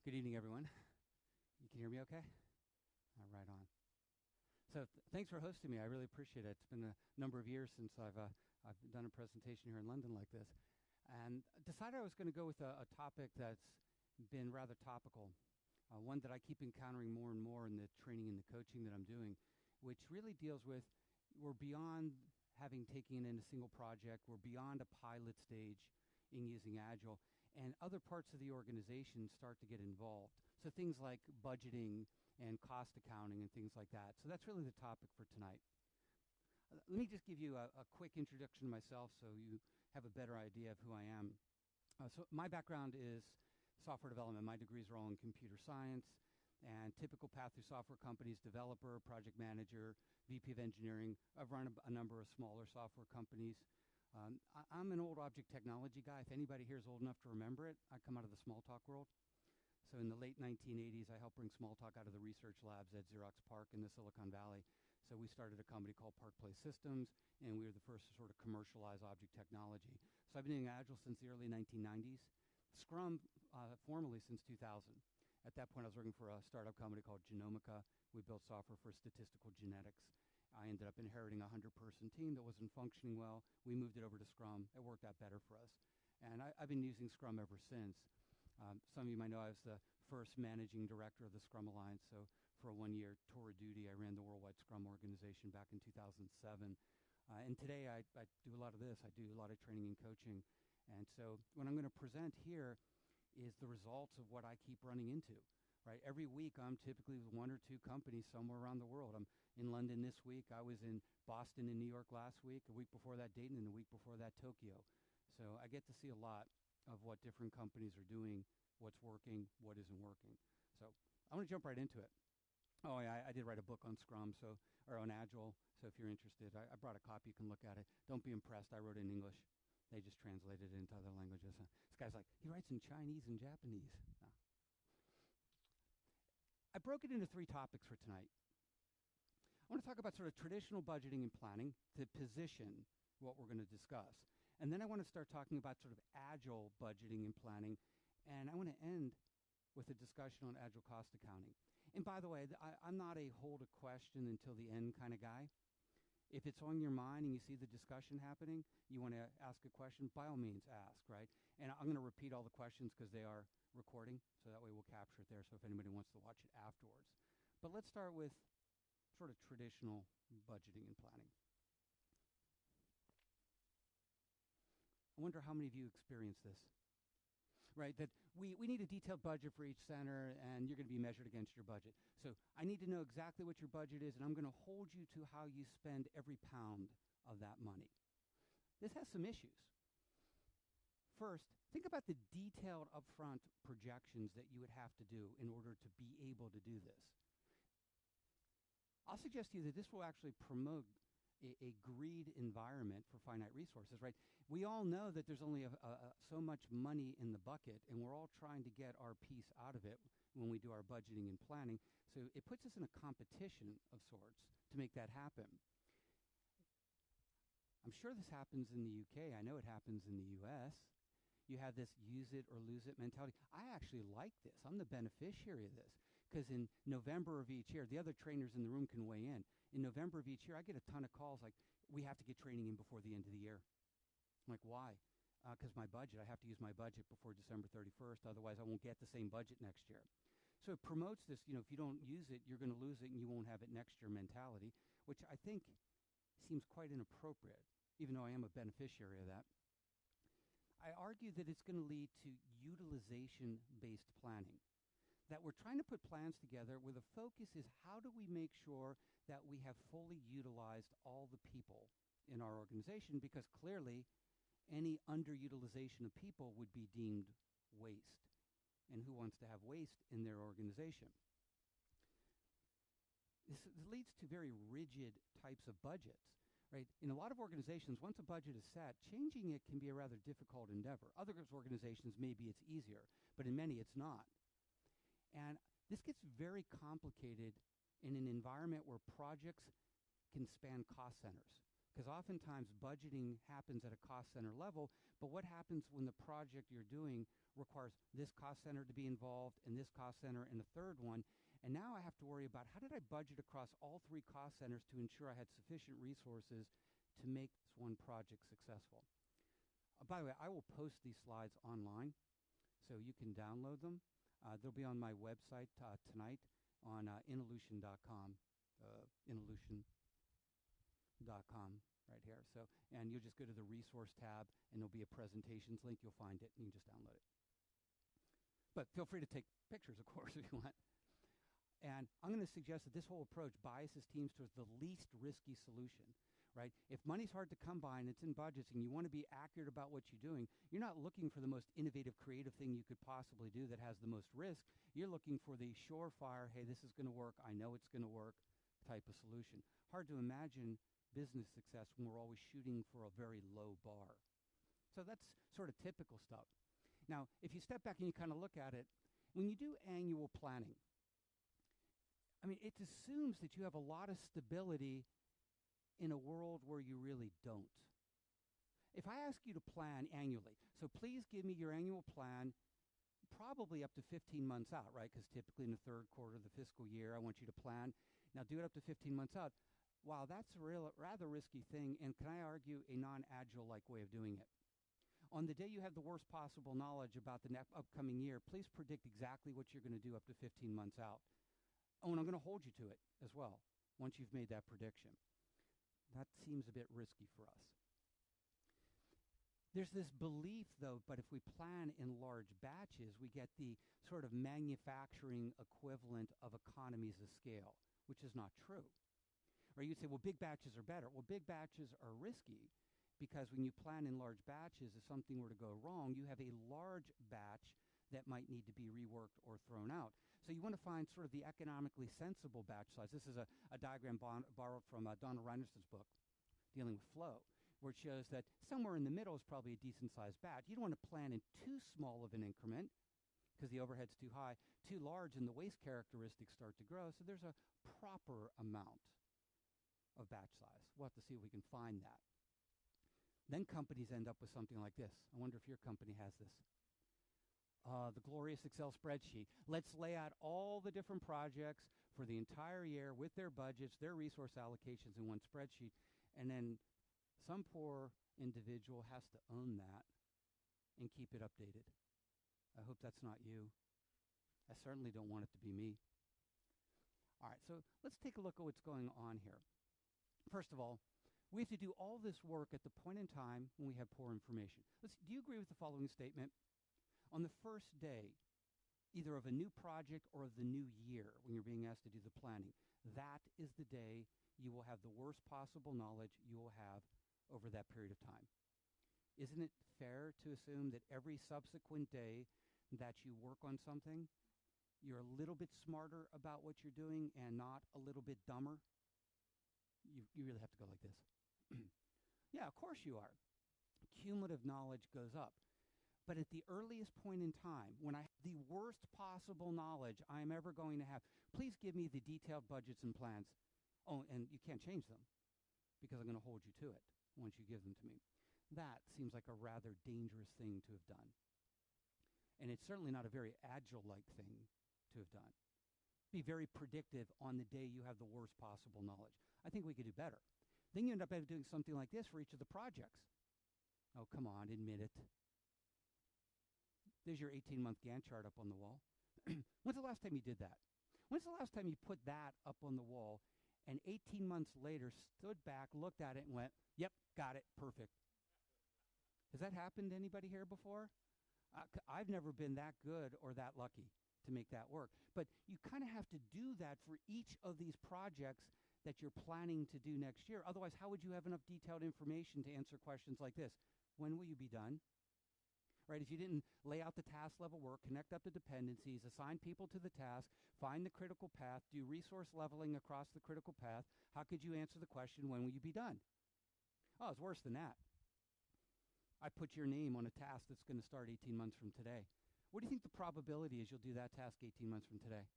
Good evening, everyone. You can hear me okay? Right on. So thanks for hosting me. I really appreciate it. It's been a number of years since I've done a presentation here in London like this. And decided I was going to go with a topic that's been rather topical, one that I keep encountering more and more in the training and the coaching that I'm doing, which really deals with we're beyond having taken in a single project. We're beyond a pilot stage in using Agile, and other parts of the organization start to get involved. So things like budgeting and cost accounting and things like that. So that's really the topic for tonight. Let me just give you a quick introduction to myself so you have a better idea of who I am. So my background is software development. My degrees are all in computer science, and typical path through software companies: developer, project manager, VP of engineering. I've run a number of smaller software companies. I'm an old object technology guy. If anybody here is old enough to remember it, I come out of the Smalltalk world. So in the late 1980s, I helped bring Smalltalk out of the research labs at Xerox PARC in the Silicon Valley. So we started a company called Park Place Systems, and we were the first to sort of commercialize object technology. So I've been doing Agile since the early 1990s. Scrum formally since 2000. At that point, I was working for a startup company called Genomica. We built software for statistical genetics. I ended up inheriting a 100-person team that wasn't functioning well. We moved it over to Scrum. It worked out better for us. And I've been using Scrum ever since. Some of you might know I was the first managing director of the Scrum Alliance. So for a one-year tour of duty, I ran the Worldwide Scrum Organization back in 2007. And today I do a lot of this. I do a lot of training and coaching. And so what I'm going to present here is the results of what I keep running into. Right, every week I'm typically with one or two companies somewhere around the world. I'm in London this week. I was in Boston and New York last week. A week before that, Dayton, and a week before that, Tokyo. So I get to see a lot of what different companies are doing, what's working, what isn't working. So I'm going to jump right into it. Oh, yeah, I did write a book on Scrum, or on Agile. So if you're interested, I brought a copy. You can look at it. Don't be impressed. I wrote it in English. They just translated it into other languages. This guy's like, he writes in Chinese and Japanese. No. I broke it into 3 topics for tonight. I want to talk about sort of traditional budgeting and planning to position what we're going to discuss. And then I want to start talking about sort of agile budgeting and planning. And I want to end with a discussion on agile cost accounting. And by the way, I'm not a hold a question until the end kind of guy. If it's on your mind and you see the discussion happening, you want to ask a question, by all means ask, right? And I'm going to repeat all the questions because they are recording, so that way we'll capture it there, so if anybody wants to watch it afterwards. But let's start with sort of traditional budgeting and planning. I wonder how many of you experience this, right? That we need a detailed budget for each center, and you're going to be measured against your budget. So I need to know exactly what your budget is, and I'm going to hold you to how you spend every pound of that money. This has some issues. First, think about the detailed upfront projections that you would have to do in order to be able to do this. I'll suggest to you that this will actually promote a greed environment for finite resources, right? We all know that there's only so much money in the bucket, and we're all trying to get our piece out of it when we do our budgeting and planning. So it puts us in a competition of sorts to make that happen. I'm sure this happens in the UK. I know it happens in the US. You have this use it or lose it mentality. I actually like this. I'm the beneficiary of this because in November of each year, the other trainers in the room can weigh in. In November of each year, I get a ton of calls like, we have to get training in before the end of the year. I'm like, why? Because my budget. I have to use my budget before December 31st. Otherwise, I won't get the same budget next year. So it promotes this, if you don't use it, you're going to lose it and you won't have it next year mentality, which I think seems quite inappropriate, even though I am a beneficiary of that. I argue that it's going to lead to utilization-based planning, that we're trying to put plans together where the focus is how do we make sure that we have fully utilized all the people in our organization, because clearly any underutilization of people would be deemed waste. And who wants to have waste in their organization? This leads to very rigid types of budgets. Right? In a lot of organizations, once a budget is set, changing it can be a rather difficult endeavor. Other organizations, maybe it's easier, but in many it's not. And this gets very complicated in an environment where projects can span cost centers. Because oftentimes budgeting happens at a cost center level, but what happens when the project you're doing requires this cost center to be involved and this cost center and a third one, and now I have to worry about how did I budget across all three cost centers to ensure I had sufficient resources to make this one project successful. By the way, I will post these slides online so you can download them. They'll be on my website tonight on involution.com, involution.com right here. So, and you'll just go to the resource tab and there'll be a presentations link. You'll find it and you can just download it. But feel free to take pictures, of course, if you want. And I'm going to suggest that this whole approach biases teams towards the least risky solution, right? If money's hard to come by and it's in budgets and you want to be accurate about what you're doing, you're not looking for the most innovative, creative thing you could possibly do that has the most risk. You're looking for the surefire, hey, this is going to work, I know it's going to work type of solution. Hard to imagine business success when we're always shooting for a very low bar. So that's sort of typical stuff. Now, if you step back and you kind of look at it, when you do annual planning, I mean, it assumes that you have a lot of stability in a world where you really don't. If I ask you to plan annually, so please give me your annual plan probably up to 15 months out, right? Because typically in the third quarter of the fiscal year, I want you to plan. Now do it up to 15 months out. Wow, that's a rather risky thing, and can I argue a non-agile-like way of doing it? On the day you have the worst possible knowledge about the upcoming year, please predict exactly what you're going to do up to 15 months out. Oh, and I'm going to hold you to it as well once you've made that prediction. That seems a bit risky for us. There's this belief, though, but if we plan in large batches, we get the sort of manufacturing equivalent of economies of scale, which is not true. Or you'd say, well, big batches are better. Well, big batches are risky because when you plan in large batches, if something were to go wrong, you have a large batch that might need to be reworked or thrown out. So you want to find sort of the economically sensible batch size. This is a diagram borrowed from Donald Reinerson's book, Dealing with Flow, where it shows that somewhere in the middle is probably a decent-sized batch. You don't want to plan in too small of an increment because the overhead's too high, too large, and the waste characteristics start to grow. So there's a proper amount of batch size. We'll have to see if we can find that. Then companies end up with something like this. I wonder if your company has this. The glorious Excel spreadsheet. Let's lay out all the different projects for the entire year with their budgets, their resource allocations in one spreadsheet. And then some poor individual has to own that and keep it updated. I hope that's not you. I certainly don't want it to be me. All right, so let's take a look at what's going on here. First of all, we have to do all this work at the point in time when we have poor information. Do you agree with the following statement? On the first day, either of a new project or of the new year, when you're being asked to do the planning, that is the day you will have the worst possible knowledge you will have over that period of time. Isn't it fair to assume that every subsequent day that you work on something, you're a little bit smarter about what you're doing and not a little bit dumber? You really have to go like this. Yeah, of course you are. Cumulative knowledge goes up. But at the earliest point in time, when I have the worst possible knowledge I'm ever going to have, please give me the detailed budgets and plans. Oh, and you can't change them because I'm going to hold you to it once you give them to me. That seems like a rather dangerous thing to have done. And it's certainly not a very agile-like thing to have done. Be very predictive on the day you have the worst possible knowledge. I think we could do better. Then you end up doing something like this for each of the projects. Oh, come on, admit it. There's your 18-month Gantt chart up on the wall. When's the last time you did that? When's the last time you put that up on the wall and 18 months later stood back, looked at it, and went, yep, got it, perfect? Has that happened to anybody here before? I've never been that good or that lucky to make that work. But you kind of have to do that for each of these projects that you're planning to do next year. Otherwise, how would you have enough detailed information to answer questions like this? When will you be done? Right, if you didn't lay out the task level work, connect up the dependencies, assign people to the task, find the critical path, do resource leveling across the critical path, how could you answer the question, when will you be done? Oh, it's worse than that. I put your name on a task that's going to start 18 months from today. What do you think the probability is you'll do that task 18 months from today?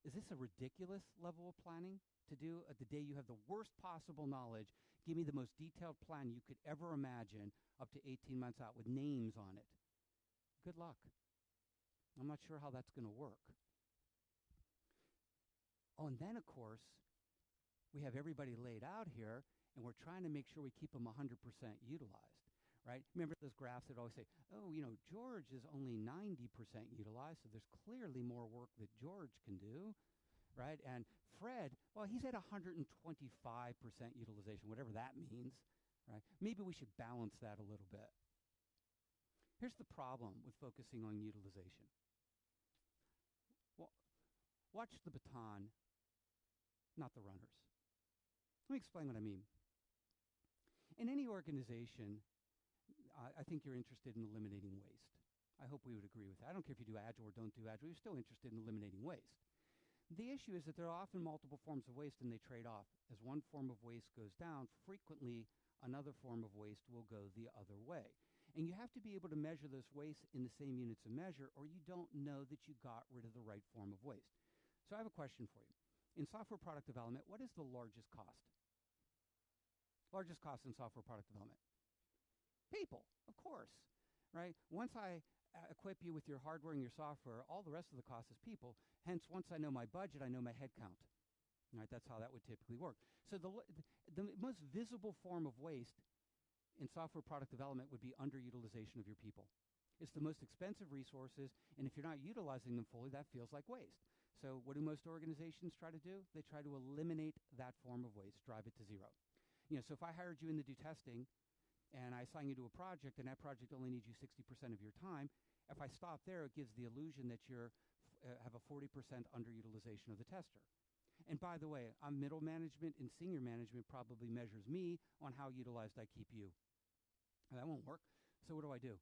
Is this a ridiculous level of planning to do at the day you have the worst possible knowledge? Give me the most detailed plan you could ever imagine up to 18 months out with names on it. Good luck. I'm not sure how that's going to work. Oh, and then, of course, we have everybody laid out here, and we're trying to make sure we keep them 100% utilized, right? Remember those graphs that always say, oh, George is only 90% utilized, so there's clearly more work that George can do, right? And Fred, well, he's at 125% utilization, whatever that means, right? Maybe we should balance that a little bit. Here's the problem with focusing on utilization. Well, watch the baton, not the runners. Let me explain what I mean. In any organization, I think you're interested in eliminating waste. I hope we would agree with that. I don't care if you do Agile or don't do Agile, you're still interested in eliminating waste. The issue is that there are often multiple forms of waste and they trade off. As one form of waste goes down, frequently another form of waste will go the other way. And you have to be able to measure those wastes in the same units of measure, or you don't know that you got rid of the right form of waste. So I have a question for you. In software product development, what is the largest cost? Largest cost in software product development? People, of course, right? Once I equip you with your hardware and your software, all the rest of the cost is people. Hence, once I know my budget, I know my head count. Right? That's how that would typically work. So the most visible form of waste in software product development would be underutilization of your people. It's the most expensive resources, and if you're not utilizing them fully, that feels like waste. So what do most organizations try to do? They try to eliminate that form of waste, drive it to zero. So if I hired you in to do testing, and I assign you to a project, and that project only needs you 60% of your time, if I stop there, it gives the illusion that you're have a 40% underutilization of the tester. And by the way, middle management and senior management probably measures me on how utilized I keep you. That won't work. So what do?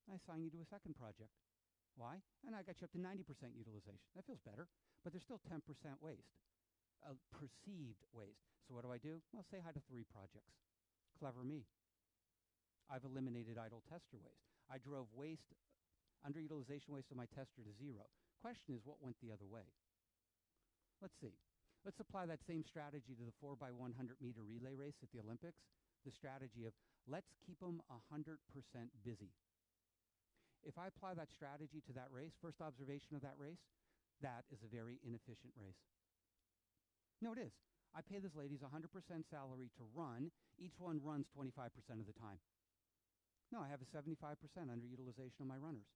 I assign you to a second project. Why? And I got you up to 90% utilization. That feels better, but there's still 10% waste, perceived waste. So what do? Well, say hi to 3 projects. Clever me. I've eliminated idle tester waste. I drove underutilization waste of my tester to zero. Question is, what went the other way? Let's see. Let's apply that same strategy to the 4x100 meter relay race at the Olympics. The strategy of let's keep them 100% busy. If I apply that strategy to that race, first observation of that race, that is a very inefficient race. No, it is. I pay those ladies 100% salary to run. Each one runs 25% of the time. No, I have a 75% underutilization of my runners.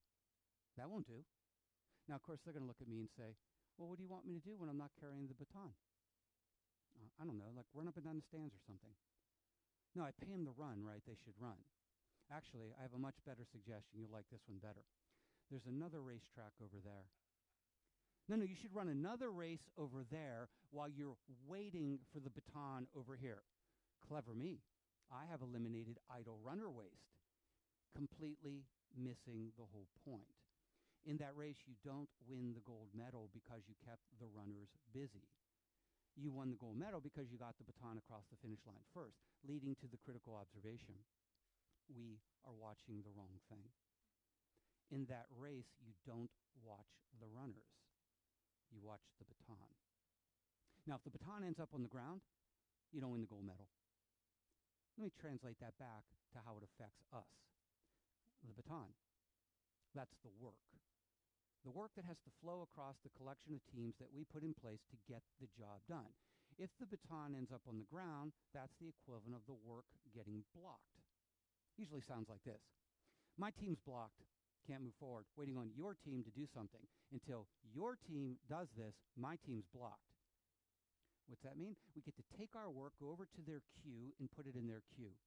That won't do. Now, of course, they're going to look at me and say, well, what do you want me to do when I'm not carrying the baton? I don't know, like run up and down the stands or something. No, I pay them to run, right? They should run. Actually, I have a much better suggestion. You'll like this one better. There's another racetrack over there. No, you should run another race over there while you're waiting for the baton over here. Clever me. I have eliminated idle runner waste, completely missing the whole point. In that race, you don't win the gold medal because you kept the runners busy. You won the gold medal because you got the baton across the finish line first, leading to the critical observation. We are watching the wrong thing. In that race, you don't watch the runners. You watch the baton. Now, if the baton ends up on the ground, you don't win the gold medal. Let me translate that back to how it affects us. The baton, that's the work. The work that has to flow across the collection of teams that we put in place to get the job done. If the baton ends up on the ground, that's the equivalent of the work getting blocked. Usually sounds like this. My team's blocked, can't move forward, waiting on your team to do something. Until your team does this, my team's blocked. What's that mean? We get to take our work, go over to their queue, and put it in their queue.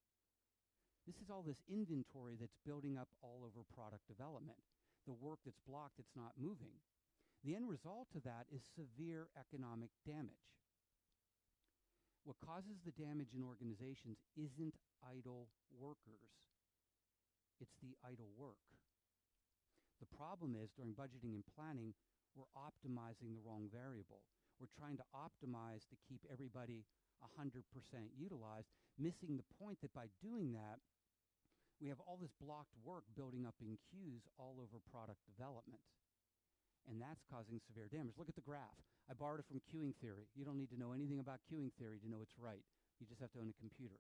This is all this inventory that's building up all over product development. The work that's blocked, it's not moving. The end result of that is severe economic damage. What causes the damage in organizations isn't idle workers. It's the idle work. The problem is during budgeting and planning, we're optimizing the wrong variable. We're trying to optimize to keep everybody 100% utilized, missing the point that by doing that, we have all this blocked work building up in queues all over product development. And that's causing severe damage. Look at the graph. I borrowed it from queuing theory. You don't need to know anything about queuing theory to know it's right. You just have to own a computer.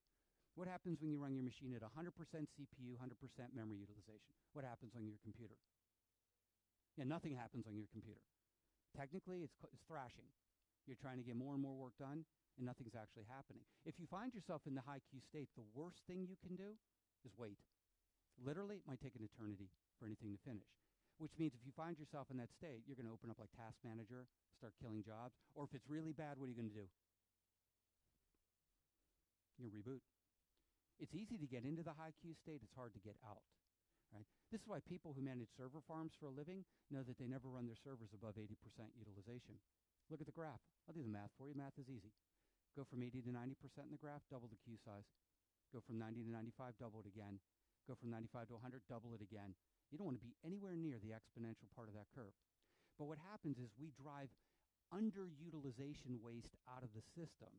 What happens when you run your machine at 100% CPU, 100% memory utilization? What happens on your computer? Yeah, nothing happens on your computer. Technically, it's thrashing. You're trying to get more and more work done, and nothing's actually happening. If you find yourself in the high Q state, the worst thing you can do is wait. Literally, it might take an eternity for anything to finish, which means if you find yourself in that state, you're going to open up like Task Manager, start killing jobs, or if it's really bad, what are you going to do? You're going to reboot. It's easy to get into the high Q state. It's hard to get out, right? This is why people who manage server farms for a living know that they never run their servers above 80% utilization. Look at the graph. I'll do the math for you. Math is easy. Go from 80 to 90% in the graph, double the queue size. Go from 90 to 95, double it again. Go from 95 to 100, double it again. You don't want to be anywhere near the exponential part of that curve. But what happens is we drive underutilization waste out of the system.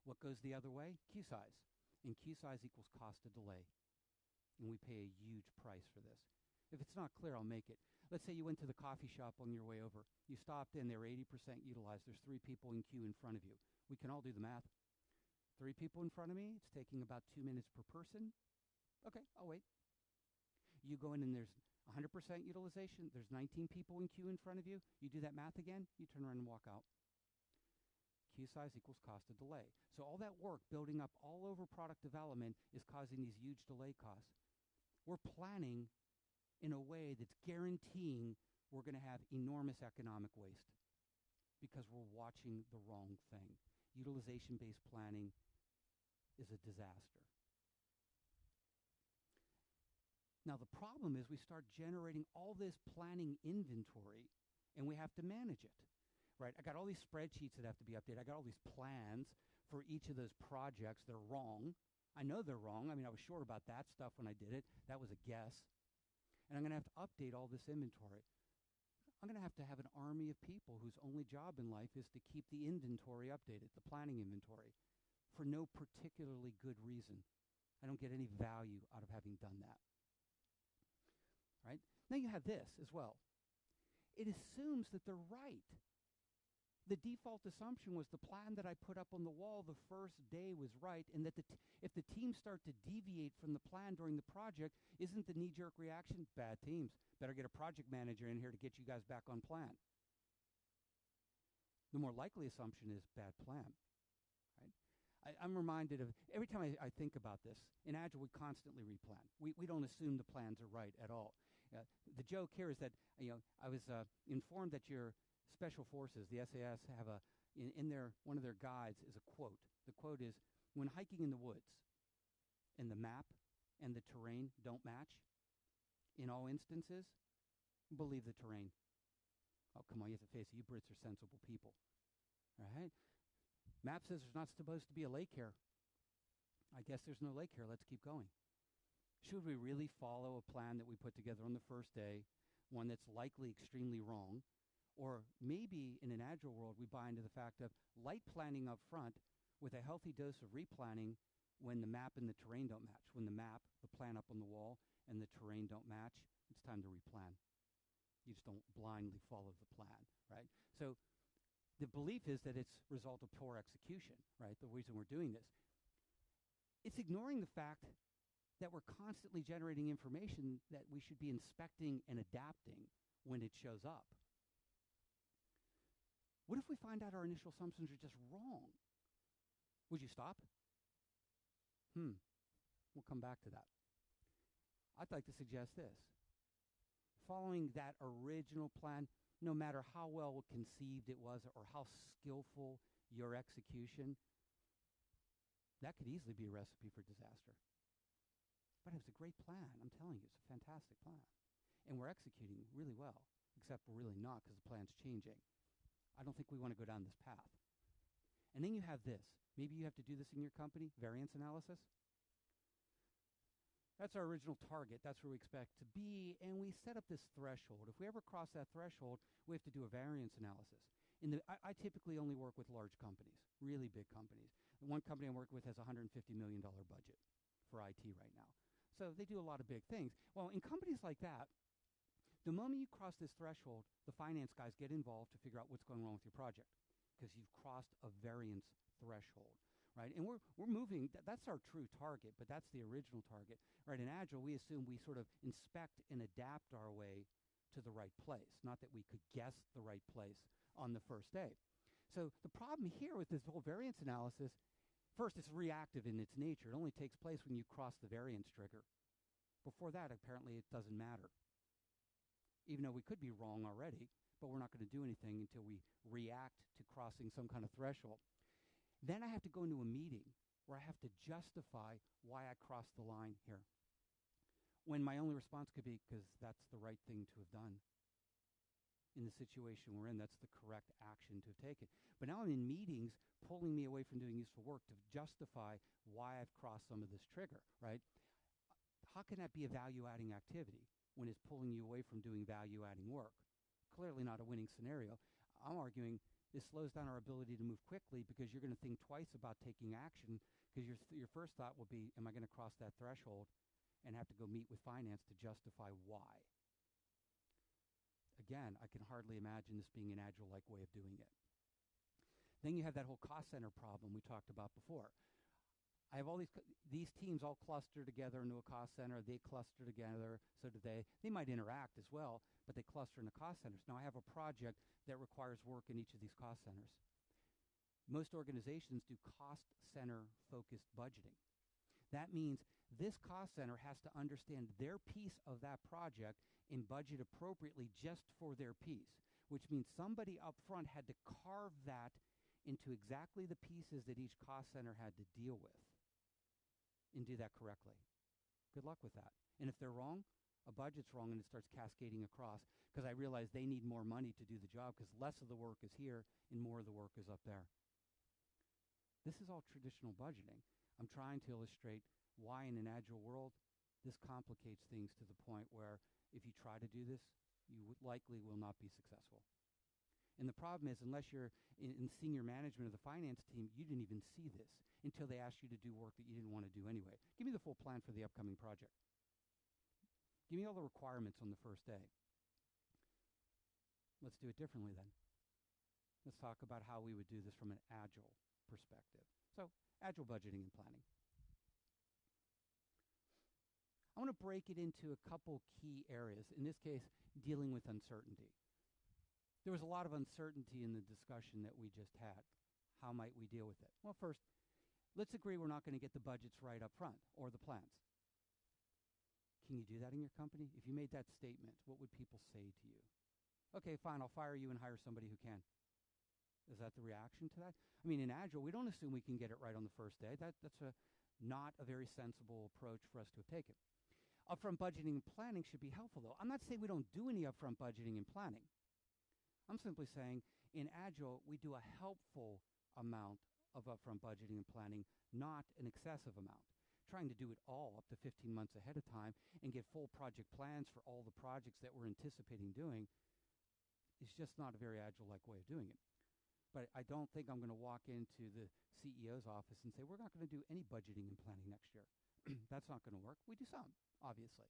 What goes the other way? Queue size. And queue size equals cost of delay. And we pay a huge price for this. If it's not clear, I'll make it. Let's say you went to the coffee shop on your way over. You stopped in, they were 80% utilized. There's 3 people in queue in front of you. We can all do the math. 3 people in front of me, it's taking about 2 minutes per person. Okay, I'll wait. You go in and there's 100% utilization. There's 19 people in queue in front of you. You do that math again, you turn around and walk out. Queue size equals cost of delay. So all that work building up all over product development is causing these huge delay costs. We're planning in a way that's guaranteeing we're going to have enormous economic waste because we're watching the wrong thing. Utilization-based planning is a disaster. Now, the problem is we start generating all this planning inventory, and we have to manage it, right? I got all these spreadsheets that have to be updated. I got all these plans for each of those projects. They're wrong. I know they're wrong. I mean, I was sure about that stuff when I did it. That was a guess. And I'm going to have to update all this inventory. I'm going to have an army of people whose only job in life is to keep the inventory updated, the planning inventory, for no particularly good reason. I don't get any value out of having done that. Right? Now you have this as well. It assumes that they're right. The default assumption was the plan that I put up on the wall the first day was right, and that if the teams start to deviate from the plan during the project, isn't the knee-jerk reaction, bad teams, better get a project manager in here to get you guys back on plan. The more likely assumption is bad plan. Right? I'm reminded of, every time I think about this, in Agile we constantly replan. We don't assume the plans are right at all. The joke here is that, I was informed that your Special Forces, the SAS, have one of their guides is a quote. The quote is, when hiking in the woods and the map and the terrain don't match, in all instances, believe the terrain. Oh, come on, you have to face it. You Brits are sensible people. All right? Map says there's not supposed to be a lake here. I guess there's no lake here. Let's keep going. Should we really follow a plan that we put together on the first day, one that's likely extremely wrong? Or maybe in an Agile world, we buy into the fact of light planning up front with a healthy dose of replanning when the map and the terrain don't match. When the map, the plan up on the wall, and the terrain don't match, it's time to replan. You just don't blindly follow the plan, right? So the belief is that it's a result of poor execution, right? The reason we're doing this. It's ignoring the fact that we're constantly generating information that we should be inspecting and adapting when it shows up. What if we find out our initial assumptions are just wrong? Would you stop? We'll come back to that. I'd like to suggest this. Following that original plan, no matter how well conceived it was or how skillful your execution, that could easily be a recipe for disaster. But it was a great plan. I'm telling you, it's a fantastic plan. And we're executing really well, except we're really not because the plan's changing. I don't think we want to go down this path. And then you have this. Maybe you have to do this in your company, variance analysis. That's our original target. That's where we expect to be. And we set up this threshold. If we ever cross that threshold, we have to do a variance analysis. I typically only work with large companies, really big companies. The one company I work with has a $150 million budget for IT right now. So they do a lot of big things. Well, in companies like that, the moment you cross this threshold, the finance guys get involved to figure out what's going wrong with your project because you've crossed a variance threshold. right? And we're moving, that's our true target, but that's the original target, right? In Agile, we assume we sort of inspect and adapt our way to the right place, not that we could guess the right place on the first day. So the problem here with this whole variance analysis, first, it's reactive in its nature. It only takes place when you cross the variance trigger. Before that, apparently, it doesn't matter. Even though we could be wrong already, but we're not going to do anything until we react to crossing some kind of threshold. Then I have to go into a meeting where I have to justify why I crossed the line here, when my only response could be, because that's the right thing to have done. In the situation we're in, that's the correct action to have taken. But now I'm in meetings pulling me away from doing useful work to justify why I've crossed some of this trigger, right? How can that be a value-adding activity when it's pulling you away from doing value-adding work? Clearly not a winning scenario. I'm arguing this slows down our ability to move quickly because you're going to think twice about taking action because your first thought will be, am I going to cross that threshold and have to go meet with finance to justify why? Again, I can hardly imagine this being an Agile-like way of doing it. Then you have that whole cost center problem we talked about before. I have all these teams all cluster together into a cost center. They cluster together, so do they. They might interact as well, but they cluster in the cost centers. Now I have a project that requires work in each of these cost centers. Most organizations do cost center focused budgeting. That means this cost center has to understand their piece of that project and budget appropriately just for their piece, which means somebody up front had to carve that into exactly the pieces that each cost center had to deal with and do that correctly. Good luck with that. And if they're wrong, a budget's wrong and it starts cascading across because I realize they need more money to do the job because less of the work is here and more of the work is up there. This is all traditional budgeting. I'm trying to illustrate why in an Agile world, this complicates things to the point where if you try to do this, you likely will not be successful. And the problem is, unless you're in senior management of the finance team, you didn't even see this until they asked you to do work that you didn't want to do anyway. Give me the full plan for the upcoming project. Give me all the requirements on the first day. Let's do it differently then. Let's talk about how we would do this from an Agile perspective. So, Agile budgeting and planning. I want to break it into a couple key areas. In this case, dealing with uncertainty. There was a lot of uncertainty in the discussion that we just had. How might we deal with it? Well, first, let's agree we're not going to get the budgets right up front or the plans. Can you do that in your company? If you made that statement, what would people say to you? Okay, fine, I'll fire you and hire somebody who can. Is that the reaction to that? I mean, in Agile, we don't assume we can get it right on the first day. That's not a very sensible approach for us to have taken. Upfront budgeting and planning should be helpful, though. I'm not saying we don't do any upfront budgeting and planning. I'm simply saying in Agile, we do a helpful amount of upfront budgeting and planning, not an excessive amount. Trying to do it all up to 15 months ahead of time and get full project plans for all the projects that we're anticipating doing is just not a very Agile-like way of doing it. But I don't think I'm going to walk into the CEO's office and say, we're not going to do any budgeting and planning next year. That's not going to work. We do some, obviously.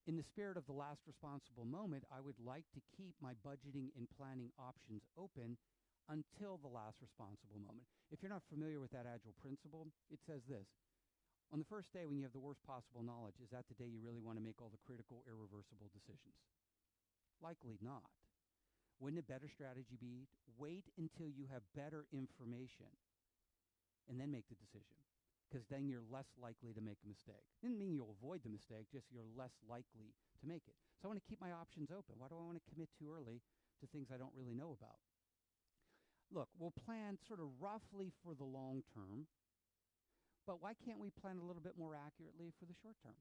In the spirit of the last responsible moment, I would like to keep my budgeting and planning options open until the last responsible moment. If you're not familiar with that Agile principle, it says this. On the first day when you have the worst possible knowledge, is that the day you really want to make all the critical, irreversible decisions? Likely not. Wouldn't a better strategy be wait until you have better information and then make the decision? Because then you're less likely to make a mistake. It doesn't mean you'll avoid the mistake, just you're less likely to make it. So I want to keep my options open. Why do I want to commit too early to things I don't really know about? Look, we'll plan sort of roughly for the long term, but why can't we plan a little bit more accurately for the short term?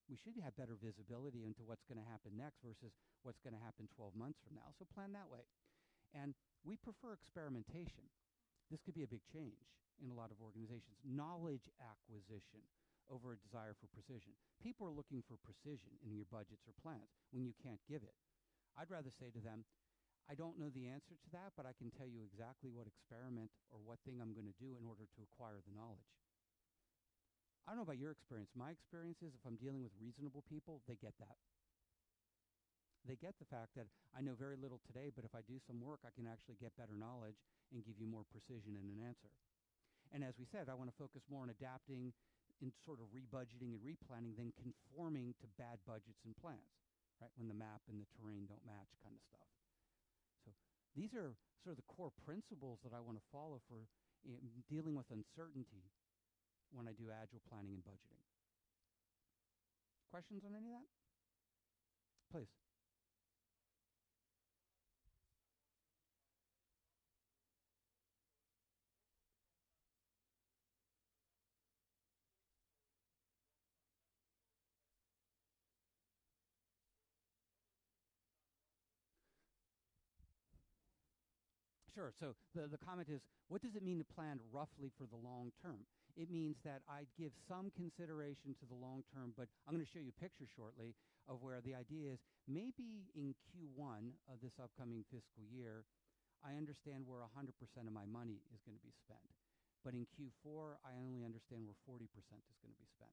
We should have better visibility into what's going to happen next versus what's going to happen 12 months from now. So plan that way. And we prefer experimentation. This could be a big change in a lot of organizations. Knowledge acquisition over a desire for precision. People are looking for precision in your budgets or plans when you can't give it. I'd rather say to them, I don't know the answer to that, but I can tell you exactly what experiment or what thing I'm going to do in order to acquire the knowledge. I don't know about your experience. My experience is if I'm dealing with reasonable people, they get that. they get the fact that I know very little today, but if I do some work, I can actually get better knowledge and give you more precision in an answer. And as we said, I want to focus more on adapting in sort of rebudgeting and replanning than conforming to bad budgets and plans, right? When the map and the terrain don't match kind of stuff. So these are sort of the core principles that I want to follow for dealing with uncertainty when I do agile planning and budgeting. Questions on any of that? Please. Sure. So the comment is, what does it mean to plan roughly for the long term? It means that I'd give some consideration to the long term, but I'm going to show you a picture shortly of where the idea is maybe in Q1 of this upcoming fiscal year, I understand where 100% of my money is going to be spent. But in Q4, I only understand where 40% is going to be spent.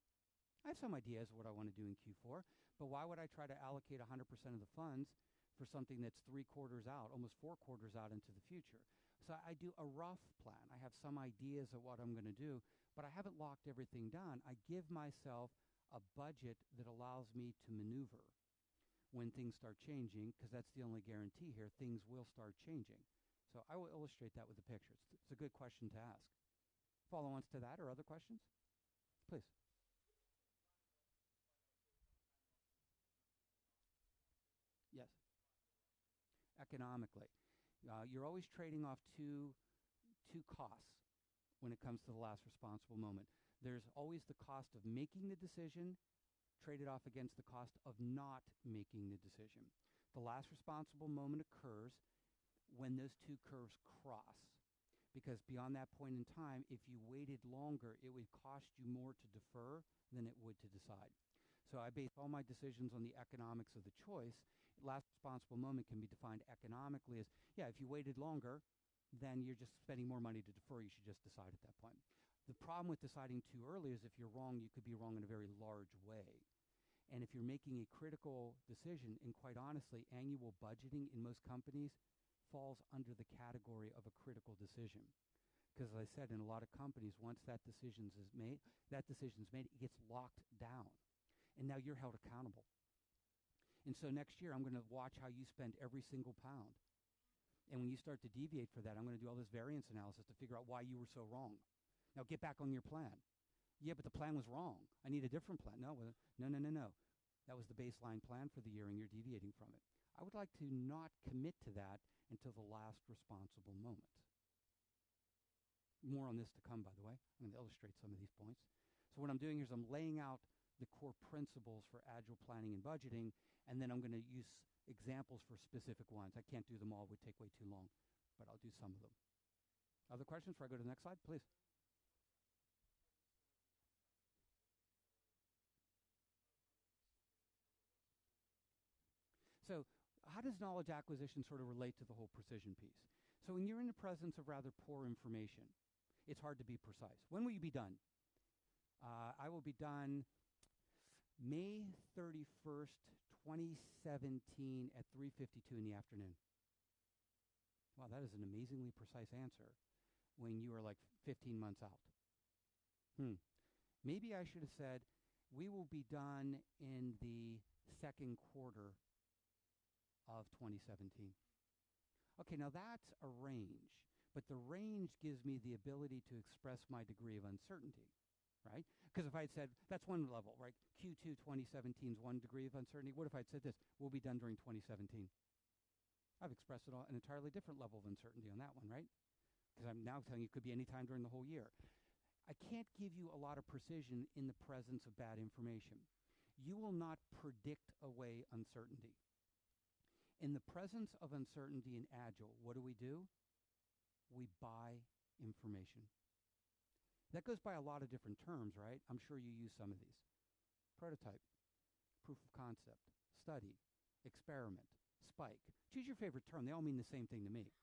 I have some ideas of what I want to do in Q4, but why would I try to allocate 100% of the funds for something that's 3 quarters out, almost 4 quarters out into the future? So I do a rough plan. I have some ideas of what I'm going to do, but I haven't locked everything down. I give myself a budget that allows me to maneuver when things start changing, because that's the only guarantee here. Things will start changing. So I will illustrate that with the pictures. It's a good question to ask. Follow-ons to that or other questions? Please. Yes. Economically. You're always trading off two costs when it comes to the last responsible moment. There's always the cost of making the decision traded off against the cost of not making the decision. The last responsible moment occurs when those two curves cross. Because beyond that point in time, if you waited longer, it would cost you more to defer than it would to decide. So I base all my decisions on the economics of the choice. Last responsible moment can be defined economically as, yeah, if you waited longer, then you're just spending more money to defer. You should just decide at that point. The problem with deciding too early is if you're wrong, you could be wrong in a very large way. And if you're making a critical decision, and quite honestly, annual budgeting in most companies falls under the category of a critical decision. Because as I said, in a lot of companies, once that decision is made, it gets locked down. And now you're held accountable. And so next year, I'm going to watch how you spend every single pound. And when you start to deviate for that, I'm going to do all this variance analysis to figure out why you were so wrong. Now get back on your plan. Yeah, but the plan was wrong. I need a different plan. No. That was the baseline plan for the year, and you're deviating from it. I would like to not commit to that until the last responsible moment. More on this to come, by the way. I'm going to illustrate some of these points. So what I'm doing here is I'm laying out the core principles for agile planning and budgeting, and then I'm going to use examples for specific ones. I can't do them all. It would take way too long, but I'll do some of them. Other questions before I go to the next slide, please? So how does knowledge acquisition sort of relate to the whole precision piece? So when you're in the presence of rather poor information, it's hard to be precise. When will you be done? I will be done May 31st, 2017 at 3:52 in the afternoon. Wow, that is an amazingly precise answer when you are like 15 months out. Maybe I should have said, we will be done in the second quarter of 2017. Okay, now that's a range, but the range gives me the ability to express my degree of uncertainty, right? Because if I had said, that's one level, right? Q2 2017 is 1 degree of uncertainty. What if I had said this? We'll be done during 2017. I've expressed an entirely different level of uncertainty on that one, right? Because I'm now telling you it could be any time during the whole year. I can't give you a lot of precision in the presence of bad information. You will not predict away uncertainty. In the presence of uncertainty in Agile, what do? We buy information. That goes by a lot of different terms, right? I'm sure you use some of these. Prototype, proof of concept, study, experiment, spike. Choose your favorite term. They all mean the same thing to me.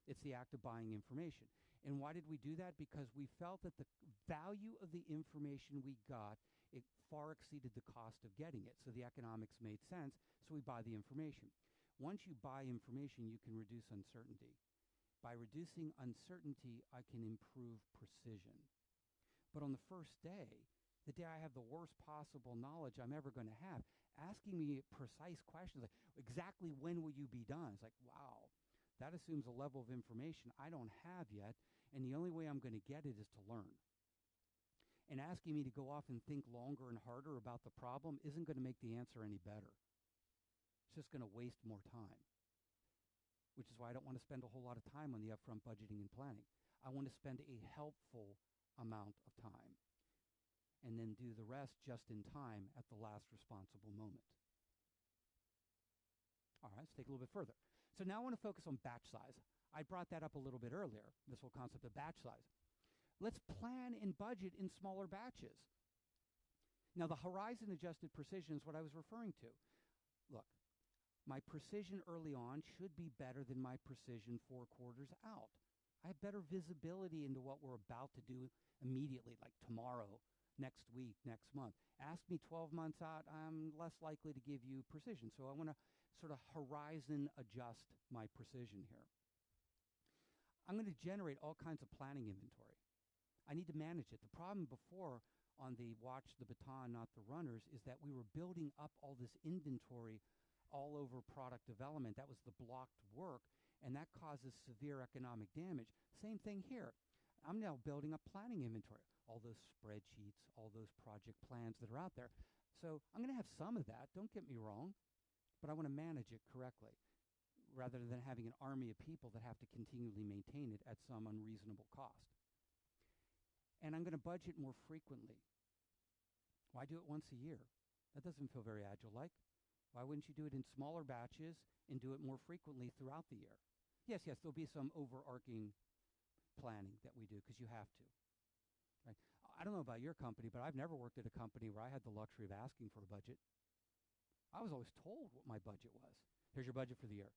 It's the act of buying information. And why did we do that? Because we felt that the value of the information we got it far exceeded the cost of getting it. So the economics made sense, so we buy the information. Once you buy information, you can reduce uncertainty. By reducing uncertainty, I can improve precision. But on the first day, the day I have the worst possible knowledge I'm ever going to have, asking me precise questions like, exactly when will you be done? It's like, wow, that assumes a level of information I don't have yet, and the only way I'm going to get it is to learn. And asking me to go off and think longer and harder about the problem isn't going to make the answer any better. It's just going to waste more time, which is why I don't want to spend a whole lot of time on the upfront budgeting and planning. I want to spend a helpful amount of time and then do the rest just in time at the last responsible moment. All right, let's take a little bit further. So now I want to focus on batch size. I brought that up a little bit earlier, this whole concept of batch size. Let's plan and budget in smaller batches. Now, the horizon-adjusted precision is what I was referring to. Look, my precision early on should be better than my precision 4 quarters out. I have better visibility into what we're about to do immediately, like tomorrow, next week, next month. Ask me 12 months out, I'm less likely to give you precision. So I want to sort of horizon adjust my precision here. I'm going to generate all kinds of planning inventory. I need to manage it. The problem before on the watch the baton, not the runners, is that we were building up all this inventory all over product development. That was the blocked work, and that causes severe economic damage. Same thing here. I'm now building up planning inventory, all those spreadsheets, all those project plans that are out there. So I'm going to have some of that, don't get me wrong, but I want to manage it correctly rather than having an army of people that have to continually maintain it at some unreasonable cost. And I'm going to budget more frequently. Why do it once a year? That doesn't feel very agile-like. Why wouldn't you do it in smaller batches and do it more frequently throughout the year? Yes, there'll be some overarching planning that we do because you have to. Right? I don't know about your company, but I've never worked at a company where I had the luxury of asking for a budget. I was always told what my budget was. Here's your budget for the year.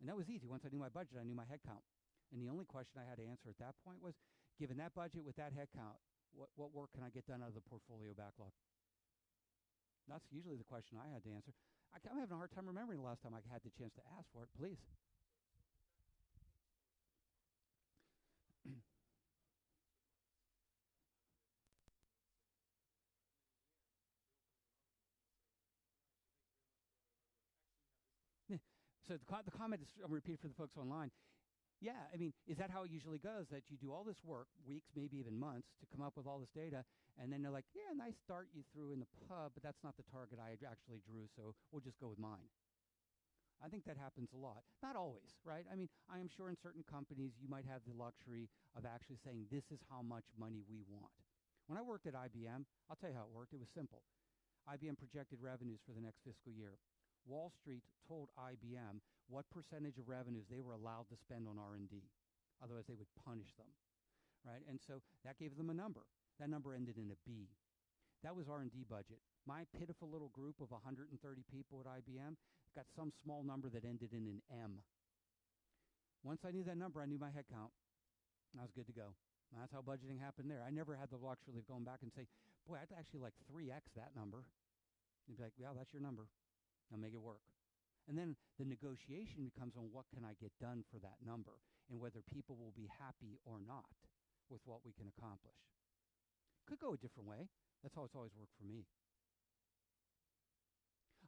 And that was easy. Once I knew my budget, I knew my head count. And the only question I had to answer at that point was, given that budget with that head count, what work can I get done out of the portfolio backlog? That's usually the question I had to answer. I'm having a hard time remembering the last time I had the chance to ask for it. Please. So the comment is, I'm repeating for the folks online. Yeah, I mean, is that how it usually goes? That you do all this work, weeks, maybe even months, to come up with all this data, and then they're like, yeah, nice start you threw in the pub, but that's not the target I actually drew, so we'll just go with mine. I think that happens a lot. Not always, right? I mean, I am sure in certain companies you might have the luxury of actually saying, this is how much money we want. When I worked at IBM, I'll tell you how it worked. It was simple. IBM projected revenues for the next fiscal year. Wall Street told IBM what percentage of revenues they were allowed to spend on R&D. Otherwise, they would punish them, right? And so that gave them a number. That number ended in a B. That was R&D budget. My pitiful little group of 130 people at IBM got some small number that ended in an M. Once I knew that number, I knew my head count. I was good to go. That's how budgeting happened there. I never had the luxury of going back and say, boy, I'd actually like 3X that number. You'd be like, yeah, that's your number. Now make it work. And then the negotiation becomes on what can I get done for that number and whether people will be happy or not with what we can accomplish. Could go a different way. That's how it's always worked for me.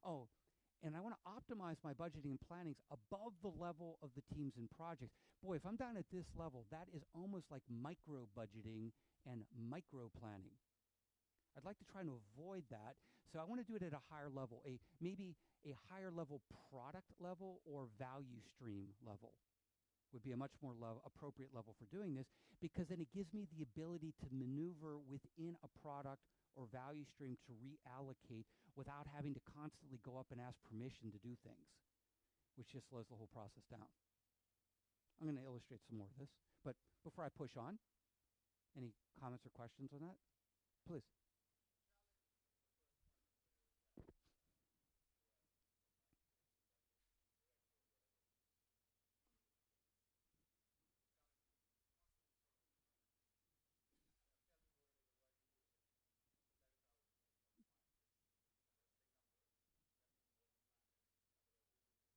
Oh, and I want to optimize my budgeting and plannings above the level of the teams and projects. Boy, if I'm down at this level, that is almost like micro budgeting and micro planning. I'd like to try and avoid that. So I want to do it at a higher level, maybe a higher level product level or value stream level would be a much more appropriate level for doing this, because then it gives me the ability to maneuver within a product or value stream to reallocate without having to constantly go up and ask permission to do things, which just slows the whole process down. I'm going to illustrate some more of this, but before I push on, any comments or questions on that? Please.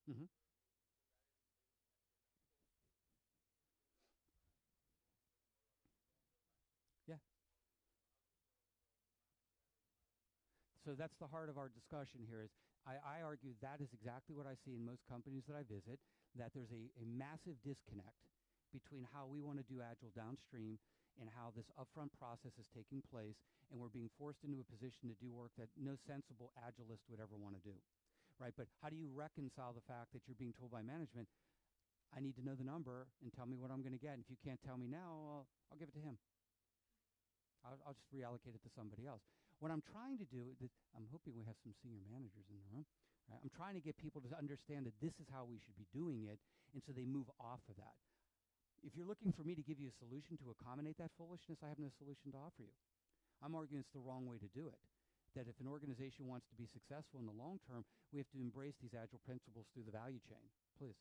Mm-hmm. Yeah. So that's the heart of our discussion here is I argue that is exactly what I see in most companies that I visit, that there's a massive disconnect between how we want to do agile downstream and how this upfront process is taking place, and we're being forced into a position to do work that no sensible agilist would ever want to do. Right? But how do you reconcile the fact that you're being told by management, I need to know the number and tell me what I'm going to get. And if you can't tell me now, I'll give it to him. I'll just reallocate it to somebody else. What I'm trying to do, I'm hoping we have some senior managers in the room. Right? I'm trying to get people to understand that this is how we should be doing it, and so they move off of that. If you're looking for me to give you a solution to accommodate that foolishness, I have no solution to offer you. I'm arguing it's the wrong way to do it. That if an organization wants to be successful in the long term, we have to embrace these agile principles through the value chain. Please.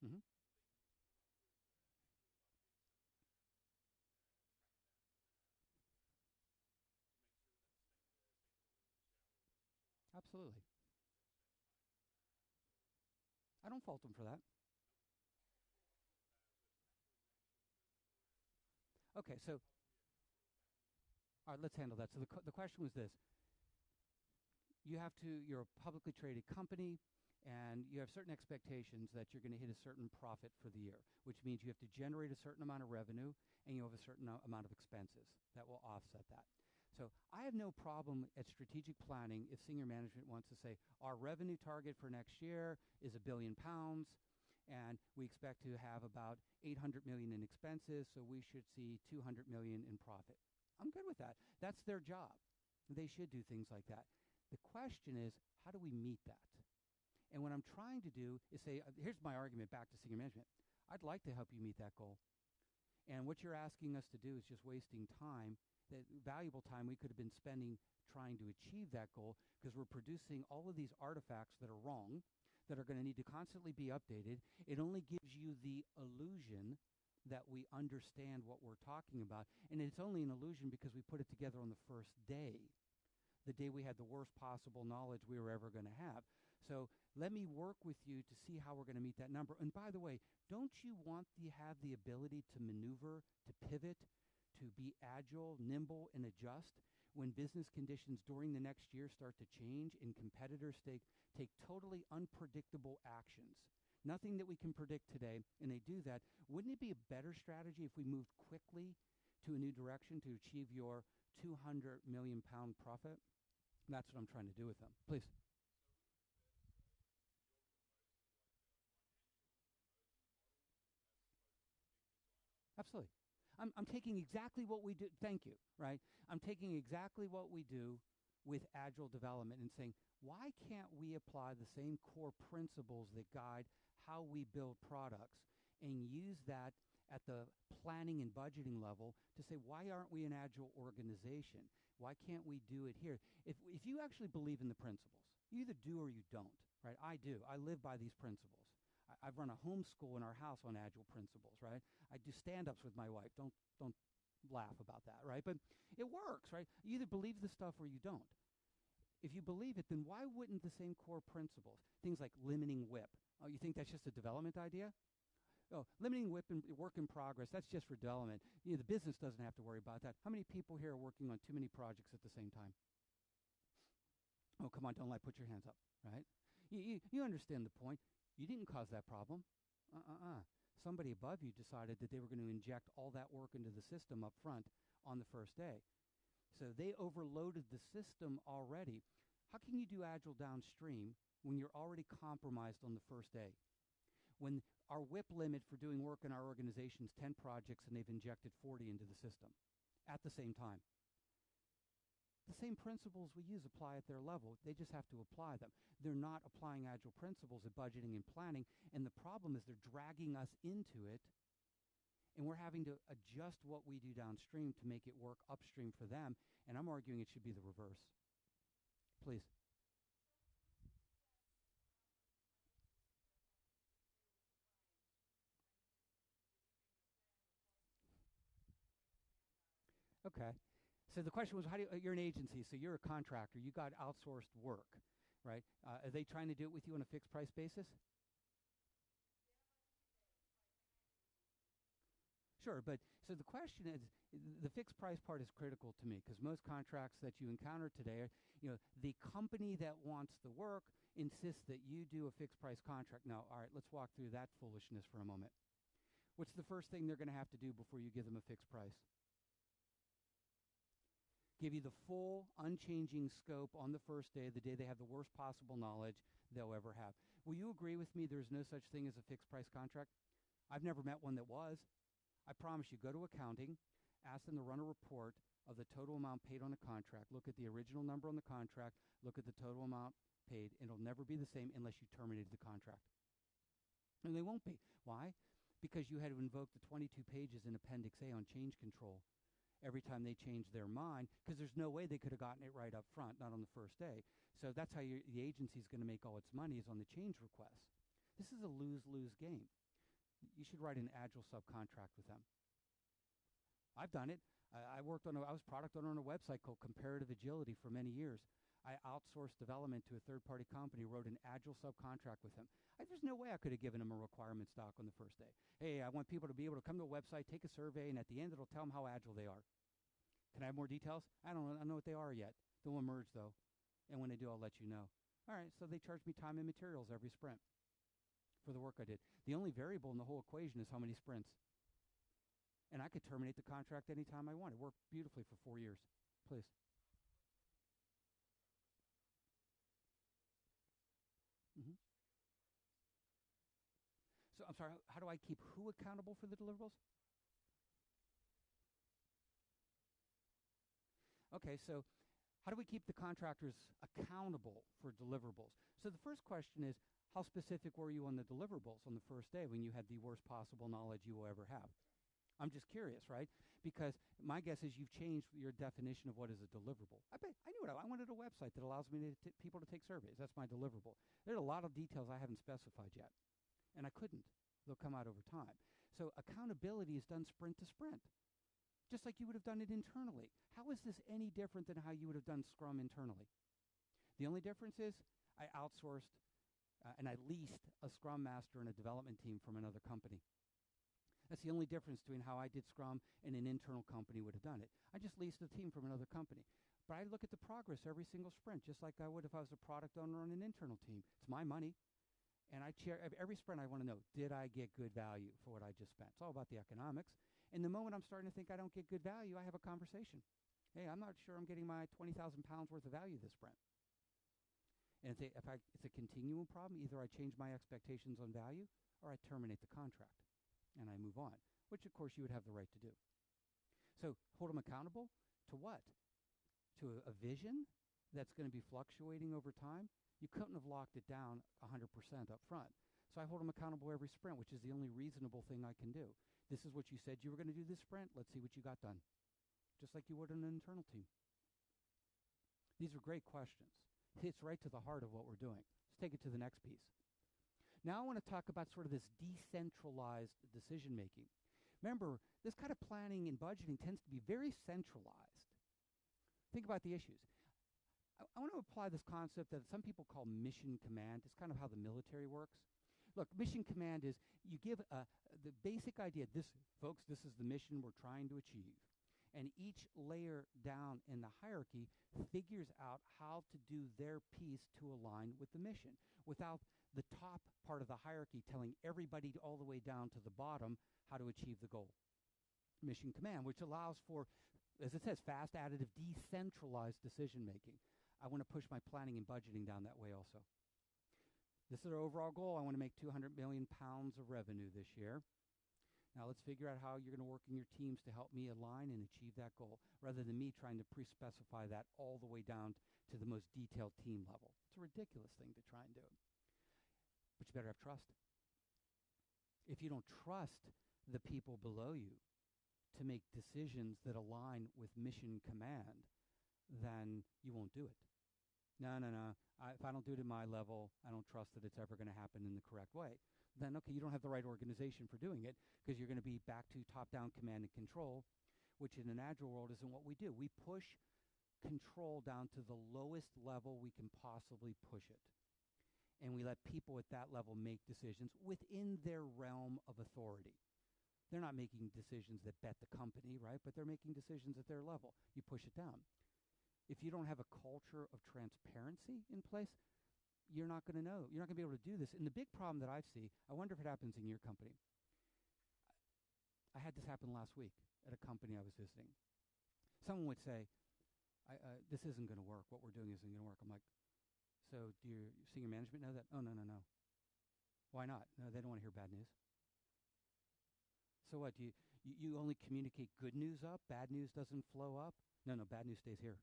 Mm-hmm. Absolutely. I don't fault them for that. Okay, so, all right, let's handle that. So the question was this. You're a publicly traded company, and you have certain expectations that you're going to hit a certain profit for the year, which means you have to generate a certain amount of revenue, and you have a certain amount of expenses that will offset that. So I have no problem at strategic planning if senior management wants to say, our revenue target for next year is £1 billion, and we expect to have about 800 million in expenses, so we should see 200 million in profit. I'm good with that. That's their job. They should do things like that. The question is, how do we meet that? And what I'm trying to do is say, here's my argument back to senior management. I'd like to help you meet that goal. And what you're asking us to do is just wasting time, that valuable time we could have been spending trying to achieve that goal, because we're producing all of these artifacts that are wrong, that are going to need to constantly be updated. It only gives you the illusion that we understand what we're talking about. And it's only an illusion because we put it together on the first day, the day we had the worst possible knowledge we were ever going to have. So let me work with you to see how we're going to meet that number. And by the way, don't you want to have the ability to maneuver, to pivot, to be agile, nimble, and adjust when business conditions during the next year start to change and competitors take totally unpredictable actions? Nothing that we can predict today, and they do that. Wouldn't it be a better strategy if we moved quickly to a new direction to achieve your 200 million pound profit? That's what I'm trying to do with them. Please. Absolutely. I'm taking exactly what we do. Thank you. Right? I'm taking exactly what we do with agile development and saying, why can't we apply the same core principles that guide how we build products and use that at the planning and budgeting level to say, why aren't we an agile organization? Why can't we do it here? If you actually believe in the principles, you either do or you don't, right? I do. I live by these principles. I've run a homeschool in our house on agile principles, right? I do stand-ups with my wife. Don't laugh about that, right? But it works, right? You either believe the stuff or you don't. If you believe it, then why wouldn't the same core principles, things like limiting WIP? Oh, you think that's just a development idea? Oh, limiting WIP and work in progress, that's just for development. The business doesn't have to worry about that. How many people here are working on too many projects at the same time? Oh, come on, don't lie. Put your hands up, right? You understand the point. You didn't cause that problem. Somebody above you decided that they were going to inject all that work into the system up front on the first day. So they overloaded the system already. How can you do agile downstream when you're already compromised on the first day? When our WIP limit for doing work in our organization is 10 projects and they've injected 40 into the system at the same time. The same principles we use apply at their level. They just have to apply them. They're not applying agile principles at budgeting and planning, and the problem is they're dragging us into it, and we're having to adjust what we do downstream to make it work upstream for them, and I'm arguing it should be the reverse. Please. Okay. So the question was, how do you, you're an agency, so you're a contractor. You got outsourced work, right? Are they trying to do it with you on a fixed price basis? Sure, but so the question is, the fixed price part is critical to me because most contracts that you encounter today, the company that wants the work insists that you do a fixed price contract. Now, all right, let's walk through that foolishness for a moment. What's the first thing they're going to have to do before you give them a fixed price? Give you the full, unchanging scope on the first day, the day they have the worst possible knowledge they'll ever have. Will you agree with me there's no such thing as a fixed price contract? I've never met one that was. I promise you, go to accounting, ask them to run a report of the total amount paid on the contract, look at the original number on the contract, look at the total amount paid, and it'll never be the same unless you terminated the contract. And they won't be. Why? Because you had to invoke the 22 pages in Appendix A on change control every time they changed their mind, because there's no way they could have gotten it right up front, not on the first day. So that's how the agency is going to make all its money, is on the change request. This is a lose-lose game. You should write an agile subcontract with them. I've done it. I was product owner on a website called Comparative Agility for many years. I outsourced development to a third-party company, wrote an agile subcontract with him. There's no way I could have given him a requirements doc on the first day. Hey, I want people to be able to come to a website, take a survey, and at the end it'll tell them how agile they are. Can I have more details? I don't know what they are yet. They'll emerge, though. And when they do, I'll let you know. All right, so they charge me time and materials every sprint for the work I did. The only variable in the whole equation is how many sprints. And I could terminate the contract anytime I want. It worked beautifully for 4 years. Please. Mm-hmm. So I'm sorry, how do I keep who accountable for the deliverables? Okay, so how do we keep the contractors accountable for deliverables? So the first question is, how specific were you on the deliverables on the first day when you had the worst possible knowledge you will ever have? I'm just curious, right? Because my guess is you've changed your definition of what is a deliverable. I knew it. I wanted a website that allows me to people to take surveys. That's my deliverable. There are a lot of details I haven't specified yet, and I couldn't. They'll come out over time. So accountability is done sprint to sprint, just like you would have done it internally. How is this any different than how you would have done Scrum internally? The only difference is I outsourced and I leased a Scrum Master and a development team from another company. That's the only difference between how I did Scrum and an internal company would have done it. I just leased a team from another company. But I look at the progress every single sprint, just like I would if I was a product owner on an internal team. It's my money. And every sprint I want to know, did I get good value for what I just spent? It's all about the economics. And the moment I'm starting to think I don't get good value, I have a conversation. Hey, I'm not sure I'm getting my 20,000 pounds worth of value this sprint. And if it's a continual problem, either I change my expectations on value or I terminate the contract and I move on, which of course you would have the right to do. So hold them accountable to what? To a vision that's going to be fluctuating over time? You couldn't have locked it down 100% up front. So I hold them accountable every sprint, which is the only reasonable thing I can do. This is what you said you were going to do this sprint. Let's see what you got done. Just like you would in an internal team. These are great questions. It's right to the heart of what we're doing. Let's take it to the next piece. Now I want to talk about sort of this decentralized decision making. Remember, this kind of planning and budgeting tends to be very centralized. Think about the issues. I want to apply this concept that some people call mission command. It's kind of how the military works. Look, mission command is you give the basic idea, folks, this is the mission we're trying to achieve. And each layer down in the hierarchy figures out how to do their piece to align with the mission without the top part of the hierarchy telling everybody all the way down to the bottom how to achieve the goal. Mission command, which allows for, as it says, fast, additive, decentralized decision making. I want to push my planning and budgeting down that way also. This is our overall goal. I want to make 200 million pounds of revenue this year. Now let's figure out how you're going to work in your teams to help me align and achieve that goal, rather than me trying to pre-specify that all the way down to the most detailed team level. It's a ridiculous thing to try and do. But you better have trust. If you don't trust the people below you to make decisions that align with mission command, then you won't do it. No. If I don't do it at my level, I don't trust that it's ever going to happen in the correct way. Then, okay, you don't have the right organization for doing it because you're going to be back to top-down command and control, which in an agile world isn't what we do. We push control down to the lowest level we can possibly push it. And we let people at that level make decisions within their realm of authority. They're not making decisions that bet the company, right? But they're making decisions at their level. You push it down. If you don't have a culture of transparency in place, you're not going to know. You're not going to be able to do this. And the big problem that I see, I wonder if it happens in your company. I had this happen last week at a company I was visiting. Someone would say, this isn't going to work. What we're doing isn't going to work. I'm like, so do your senior management know that? Oh, no. Why not? No, they don't want to hear bad news. So what? Do you only communicate good news up? Bad news doesn't flow up? No, bad news stays here.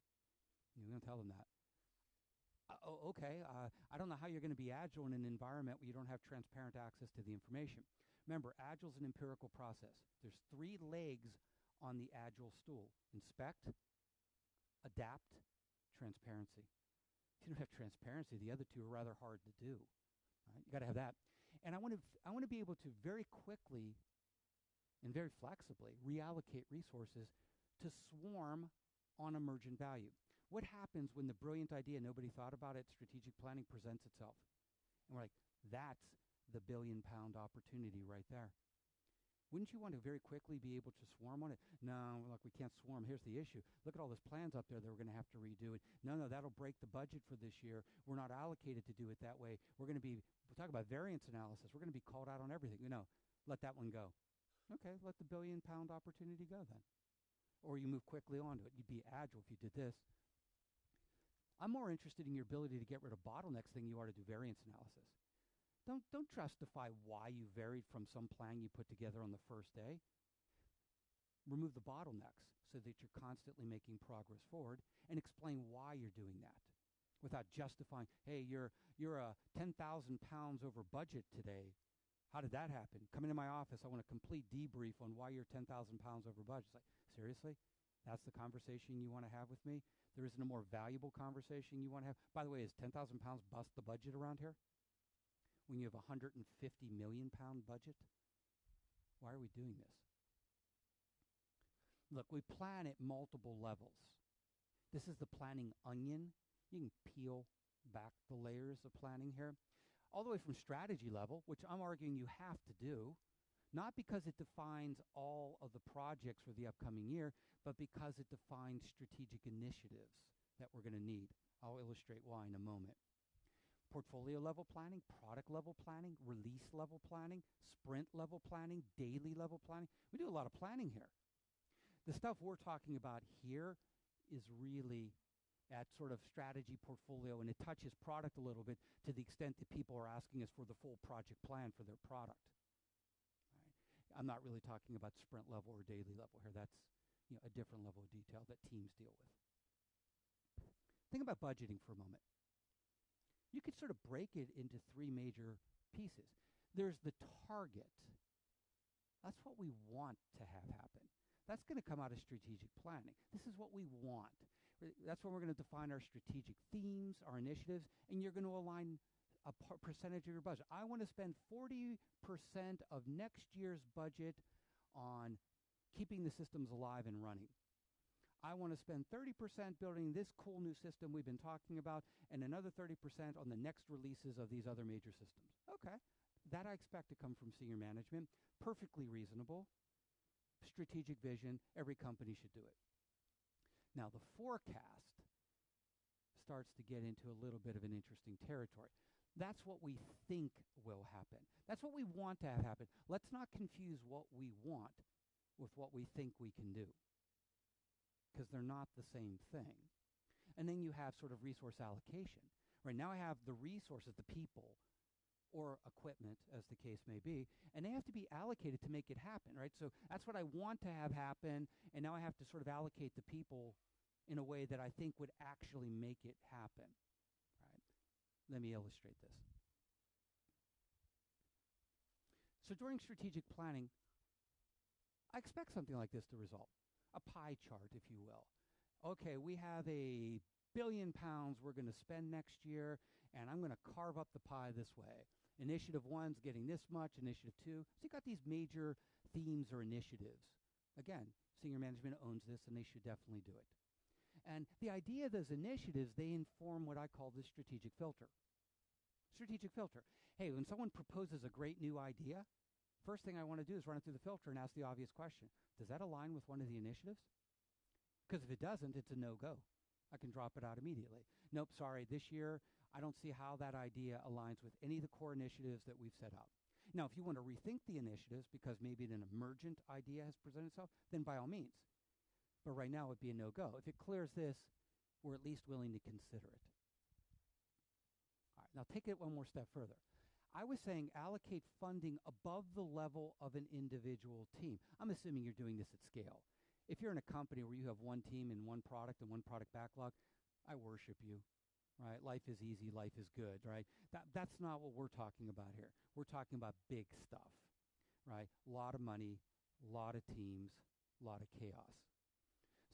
You're going to tell them that. Okay. I don't know how you're going to be agile in an environment where you don't have transparent access to the information. Remember, agile is an empirical process. There's 3 legs on the agile stool: inspect, adapt, transparency. If you don't have transparency, the other 2 are rather hard to do. Right? You got to have that. And I want to be able to very quickly and very flexibly reallocate resources to swarm on emergent value. What happens when the brilliant idea nobody thought about at strategic planning presents itself? And we're like, that's the billion-pound opportunity right there. Wouldn't you want to very quickly be able to swarm on it? No, look, we can't swarm. Here's the issue. Look at all those plans up there that we're going to have to redo. No, that'll break the budget for this year. We're not allocated to do it that way. We'll talk about variance analysis. We're going to be called out on everything. Let that one go. Okay, let the billion-pound opportunity go then. Or you move quickly onto it. You'd be agile if you did this. I'm more interested in your ability to get rid of bottlenecks than you are to do variance analysis. Don't justify why you varied from some plan you put together on the first day. Remove the bottlenecks so that you're constantly making progress forward, and explain why you're doing that without justifying, hey, you're 10,000 pounds over budget today. How did that happen? Come into my office. I want a complete debrief on why you're 10,000 pounds over budget. It's like, seriously? That's the conversation you want to have with me? There isn't a more valuable conversation you want to have? By the way, is 10,000 pounds bust the budget around here? When you have a 150 million pound budget? Why are we doing this? Look, we plan at multiple levels. This is the planning onion. You can peel back the layers of planning here. All the way from strategy level, which I'm arguing you have to do, not because it defines all of the projects for the upcoming year, but because it defines strategic initiatives that we're going to need. I'll illustrate why in a moment. Portfolio level planning, product level planning, release level planning, sprint level planning, daily level planning. We do a lot of planning here. The stuff we're talking about here is really at sort of strategy portfolio, and it touches product a little bit to the extent that people are asking us for the full project plan for their product. Right? I'm not really talking about sprint level or daily level here. That's a different level of detail that teams deal with. Think about budgeting for a moment. You could sort of break it into 3 major pieces. There's the target. That's what we want to have happen. That's going to come out of strategic planning. This is what we want. That's when we're going to define our strategic themes, our initiatives, and you're going to align a percentage of your budget. I want to spend 40% of next year's budget on keeping the systems alive and running. I want to spend 30% building this cool new system we've been talking about, and another 30% on the next releases of these other major systems. Okay, that I expect to come from senior management. Perfectly reasonable. Strategic vision. Every company should do it. Now, the forecast starts to get into a little bit of an interesting territory. That's what we think will happen. That's what we want to have happen. Let's not confuse what we want with what we think we can do, because they're not the same thing. And then you have sort of resource allocation. Right now I have the resources, the people, or equipment, as the case may be, and they have to be allocated to make it happen, right? So that's what I want to have happen, and now I have to sort of allocate the people in a way that I think would actually make it happen, right? Let me illustrate this. So during strategic planning, I expect something like this to result. A pie chart, if you will. Okay, we have £1 billion we're going to spend next year, and I'm going to carve up the pie this way. Initiative 1's getting this much, initiative 2. So you got these major themes or initiatives Again, senior management owns this, and they should definitely do it. And the idea of those initiatives, they inform what I call the strategic filter. Strategic filter. Hey, when someone proposes a great new idea, first thing I want to do is run it through the filter and ask the obvious question. Does that align with one of the initiatives? Because if it doesn't, it's a no-go. I can drop it out immediately. Nope, sorry, this year I don't see how that idea aligns with any of the core initiatives that we've set up. Now, if you want to rethink the initiatives because maybe an emergent idea has presented itself, then by all means. But right now, it would be a no-go. If it clears this, we're at least willing to consider it. All right, now take it one more step further. I was saying allocate funding above the level of an individual team. I'm assuming you're doing this at scale. If you're in a company where you have one team and one product and one product backlog, I worship you. Right? Life is easy, life is good, right? That's not what we're talking about here. We're talking about big stuff, right? A lot of money, a lot of teams, a lot of chaos.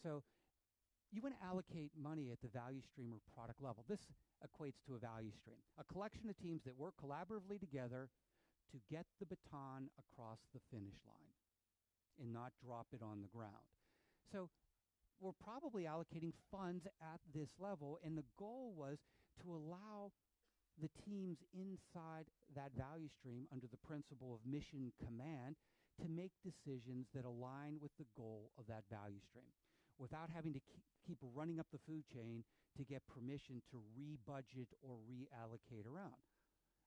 So you want to allocate money at the value stream or product level. This equates to a value stream, a collection of teams that work collaboratively together to get the baton across the finish line and not drop it on the ground. So we're probably allocating funds at this level, and the goal was to allow the teams inside that value stream under the principle of mission command to make decisions that align with the goal of that value stream without having to keep running up the food chain to get permission to re-budget or reallocate around.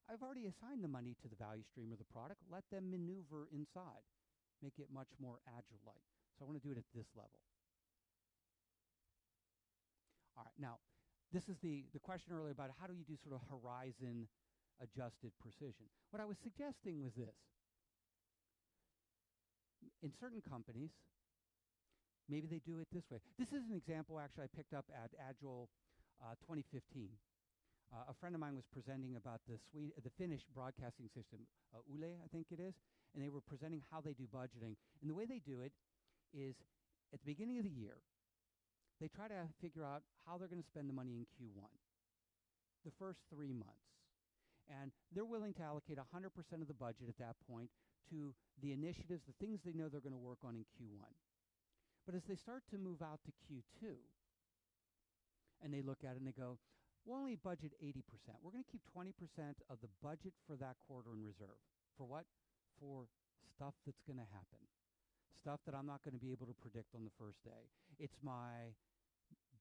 I've already assigned the money to the value stream or the product. Let them maneuver inside, make it much more agile-like. So I want to do it at this level. All right, now, this is the question earlier about how do you do sort of horizon-adjusted precision. What I was suggesting was this. In certain companies, maybe they do it this way. This is an example, actually, I picked up at Agile 2015. A friend of mine was presenting about the Finnish broadcasting system, Yle, I think it is, and they were presenting how they do budgeting. And the way they do it is at the beginning of the year, they try to figure out how they're going to spend the money in Q1, the first 3 months. And they're willing to allocate 100% of the budget at that point to the initiatives, the things they know they're going to work on in Q1. But as they start to move out to Q2, and they look at it and they go, we'll only budget 80%. We're going to keep 20% of the budget for that quarter in reserve. For what? For stuff that's going to happen. Stuff that I'm not going to be able to predict on the first day. It's my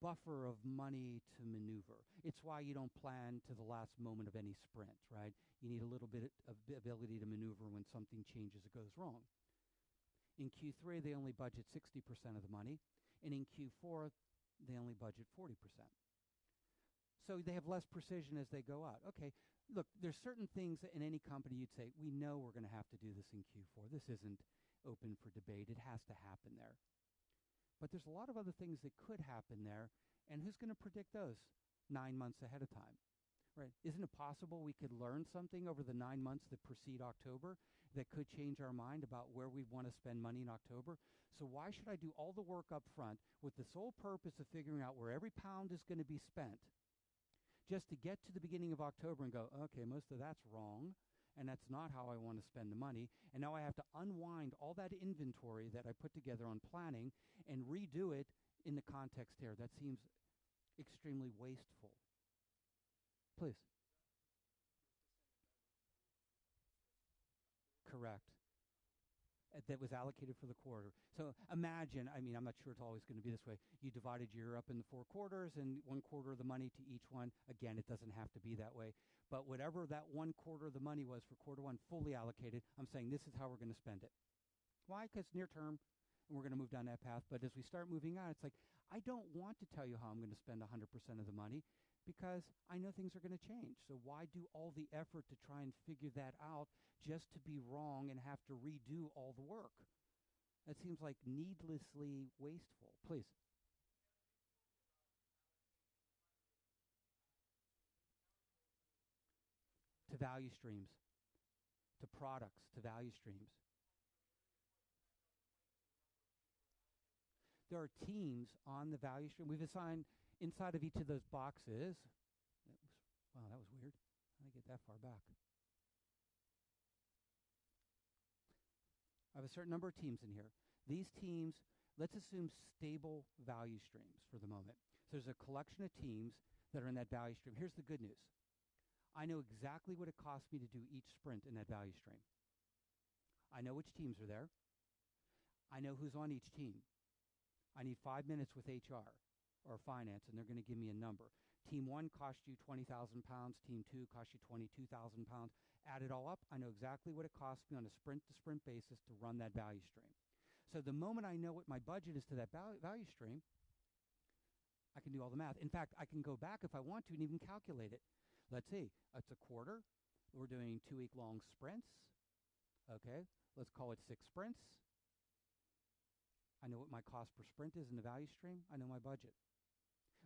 buffer of money to maneuver. It's why you don't plan to the last moment of any sprint, right? You need a little bit of ability to maneuver when something changes or goes wrong. In Q3, they only budget 60% of the money, and in Q4, they only budget 40%. So they have less precision as they go out. Okay, look, there's certain things that in any company you'd say, we know we're going to have to do this in Q4. This isn't open for debate. It has to happen there. But there's a lot of other things that could happen there, and who's going to predict those 9 months ahead of time? Right? Isn't it possible we could learn something over the 9 months that precede October that could change our mind about where we want to spend money in October? So why should I do all the work up front with the sole purpose of figuring out where every pound is going to be spent just to get to the beginning of October and go, okay, most of that's wrong, and that's not how I want to spend the money, and now I have to unwind all that inventory that I put together on planning and redo it in the context here. That seems extremely wasteful. Please. Correct. That was allocated for the quarter. So imagine, I mean, I'm not sure it's always going to be this way. You divided your year up into 4 quarters and 1 quarter of the money to each one. Again, it doesn't have to be that way. But whatever that 1 quarter of the money was for quarter 1 fully allocated, I'm saying this is how we're going to spend it. Why? Because near term, and we're going to move down that path. But as we start moving on, it's like, I don't want to tell you how I'm going to spend 100% of the money because I know things are going to change. So why do all the effort to try and figure that out just to be wrong and have to redo all the work? That seems like needlessly wasteful. Please. To value streams, to products, to value streams. There are teams on the value stream. We've assigned inside of each of those boxes. Wow, that was weird. How did I get that far back? I have a certain number of teams in here. these teams, let's assume stable value streams for the moment. So there's a collection of teams that are in that value stream. Here's the good news. I know exactly what it costs me to do each sprint in that value stream. I know which teams are there. I know who's on each team. I need 5 minutes with HR or finance, and they're going to give me a number. Team 1 cost you 20,000 pounds. Team 2 cost you 22,000 pounds. Add it all up, I know exactly what it costs me on a sprint-to-sprint basis to run that value stream. So the moment I know what my budget is to that value stream, I can do all the math. In fact, I can go back if I want to and even calculate it. Let's see, it's a quarter. We're doing 2-week-long sprints. Okay, let's call it 6 sprints. I know what my cost per sprint is in the value stream. I know my budget.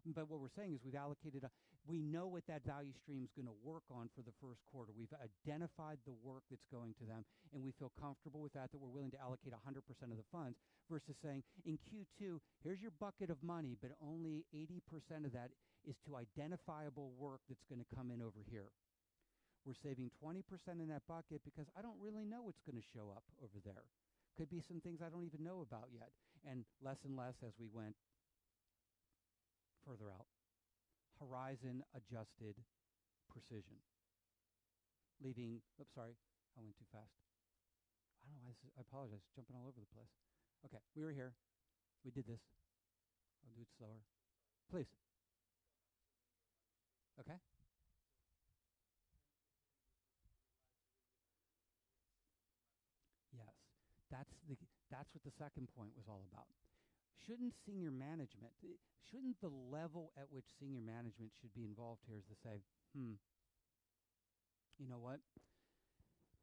But what we're saying is we know what that value stream is going to work on for the first quarter. We've identified the work that's going to them, and we feel comfortable with that we're willing to allocate 100% of the funds versus saying, in Q2, here's your bucket of money, but only 80% of that is to identifiable work that's going to come in over here. We're saving 20% in that bucket because I don't really know what's going to show up over there. Could be some things I don't even know about yet, and less as we went further out. Horizon adjusted precision. Leaving, oops, sorry, I went too fast. I don't know why I apologize, jumping all over the place. Okay, we were here. We did this. I'll do it slower. Please. Okay. Yes, that's what the second point was all about. Shouldn't the level at which senior management should be involved here is to say, you know what?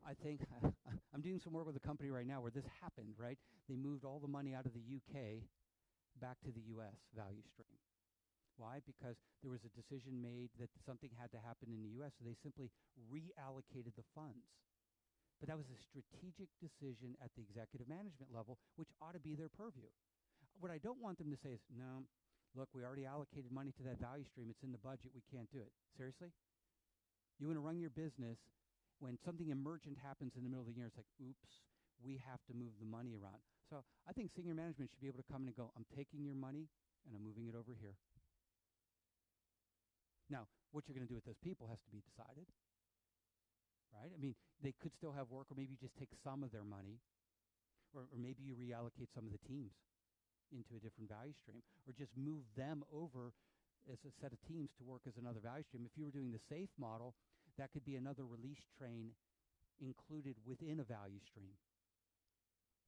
I think I'm doing some work with a company right now where this happened, right? They moved all the money out of the UK back to the US value stream. Why? Because there was a decision made that something had to happen in the US, so they simply reallocated the funds. But that was a strategic decision at the executive management level, which ought to be their purview. What I don't want them to say is, no, look, we already allocated money to that value stream. It's in the budget. We can't do it. Seriously? You want to run your business, when something emergent happens in the middle of the year, it's like, oops, we have to move the money around. So I think senior management should be able to come in and go, I'm taking your money and I'm moving it over here. Now, what you're going to do with those people has to be decided. Right? I mean, they could still have work, or maybe you just take some of their money, or maybe you reallocate some of the teams into a different value stream, or just move them over as a set of teams to work as another value stream. If you were doing the SAFE model, that could be another release train included within a value stream,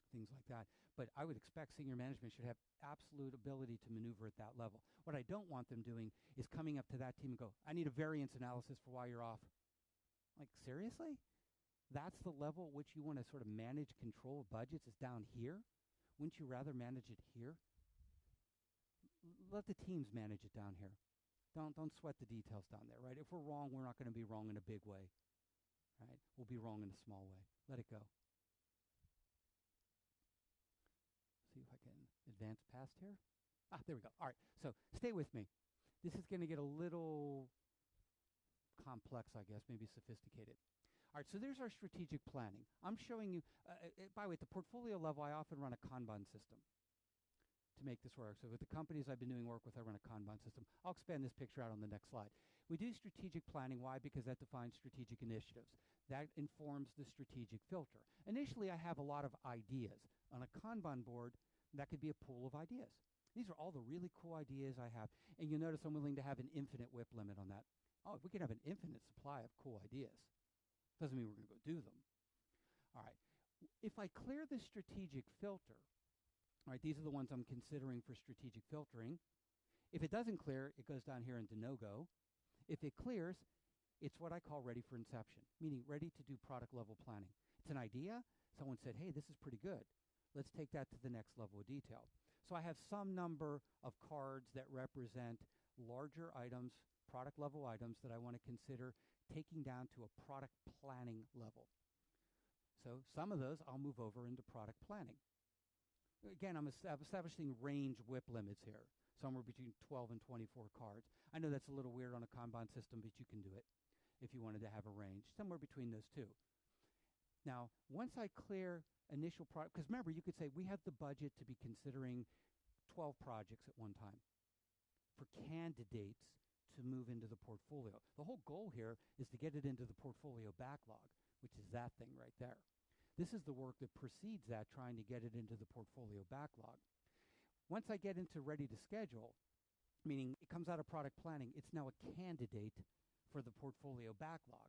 things like that. But I would expect senior management should have absolute ability to maneuver at that level. What I don't want them doing is coming up to that team and go, I need a variance analysis for why you're off. Like, seriously? That's the level at which you want to sort of manage control of budgets, is down here? Wouldn't you rather manage it here? Let the teams manage it down here. Don't sweat the details down there, right? If we're wrong, we're not going to be wrong in a big way, right? We'll be wrong in a small way. Let it go. See if I can advance past here. There we go. All right, so stay with me. This is going to get a little complex, I guess, maybe sophisticated. All right, so there's our strategic planning. I'm showing you, by the way, at the portfolio level, I often run a Kanban system to make this work. So with the companies I've been doing work with, I run a Kanban system. I'll expand this picture out on the next slide. We do strategic planning. Why? Because that defines strategic initiatives. That informs the strategic filter. Initially, I have a lot of ideas. On a Kanban board, that could be a pool of ideas. These are all the really cool ideas I have. And you'll notice I'm willing to have an infinite whip limit on that. Oh, we can have an infinite supply of cool ideas. Doesn't mean we're going to go do them. All right. If I clear the strategic filter, all right, these are the ones I'm considering for strategic filtering. If it doesn't clear, it goes down here into no-go. If it clears, it's what I call ready for inception, meaning ready to do product level planning. It's an idea. Someone said, hey, this is pretty good. Let's take that to the next level of detail. So I have some number of cards that represent larger items, product level items that I want to consider taking down to a product planning level. So some of those I'll move over into product planning. Again, I'm establishing range whip limits here, somewhere between 12 and 24 cards. I know that's a little weird on a Kanban system, but you can do it if you wanted to have a range, somewhere between those two. Now, once I clear initial product, because remember, you could say we have the budget to be considering 12 projects at one time for candidates to move into the portfolio. The whole goal here is to get it into the portfolio backlog, which is that thing right there. This is the work that precedes that, trying to get it into the portfolio backlog. Once I get into ready to schedule, meaning it comes out of product planning, it's now a candidate for the portfolio backlog.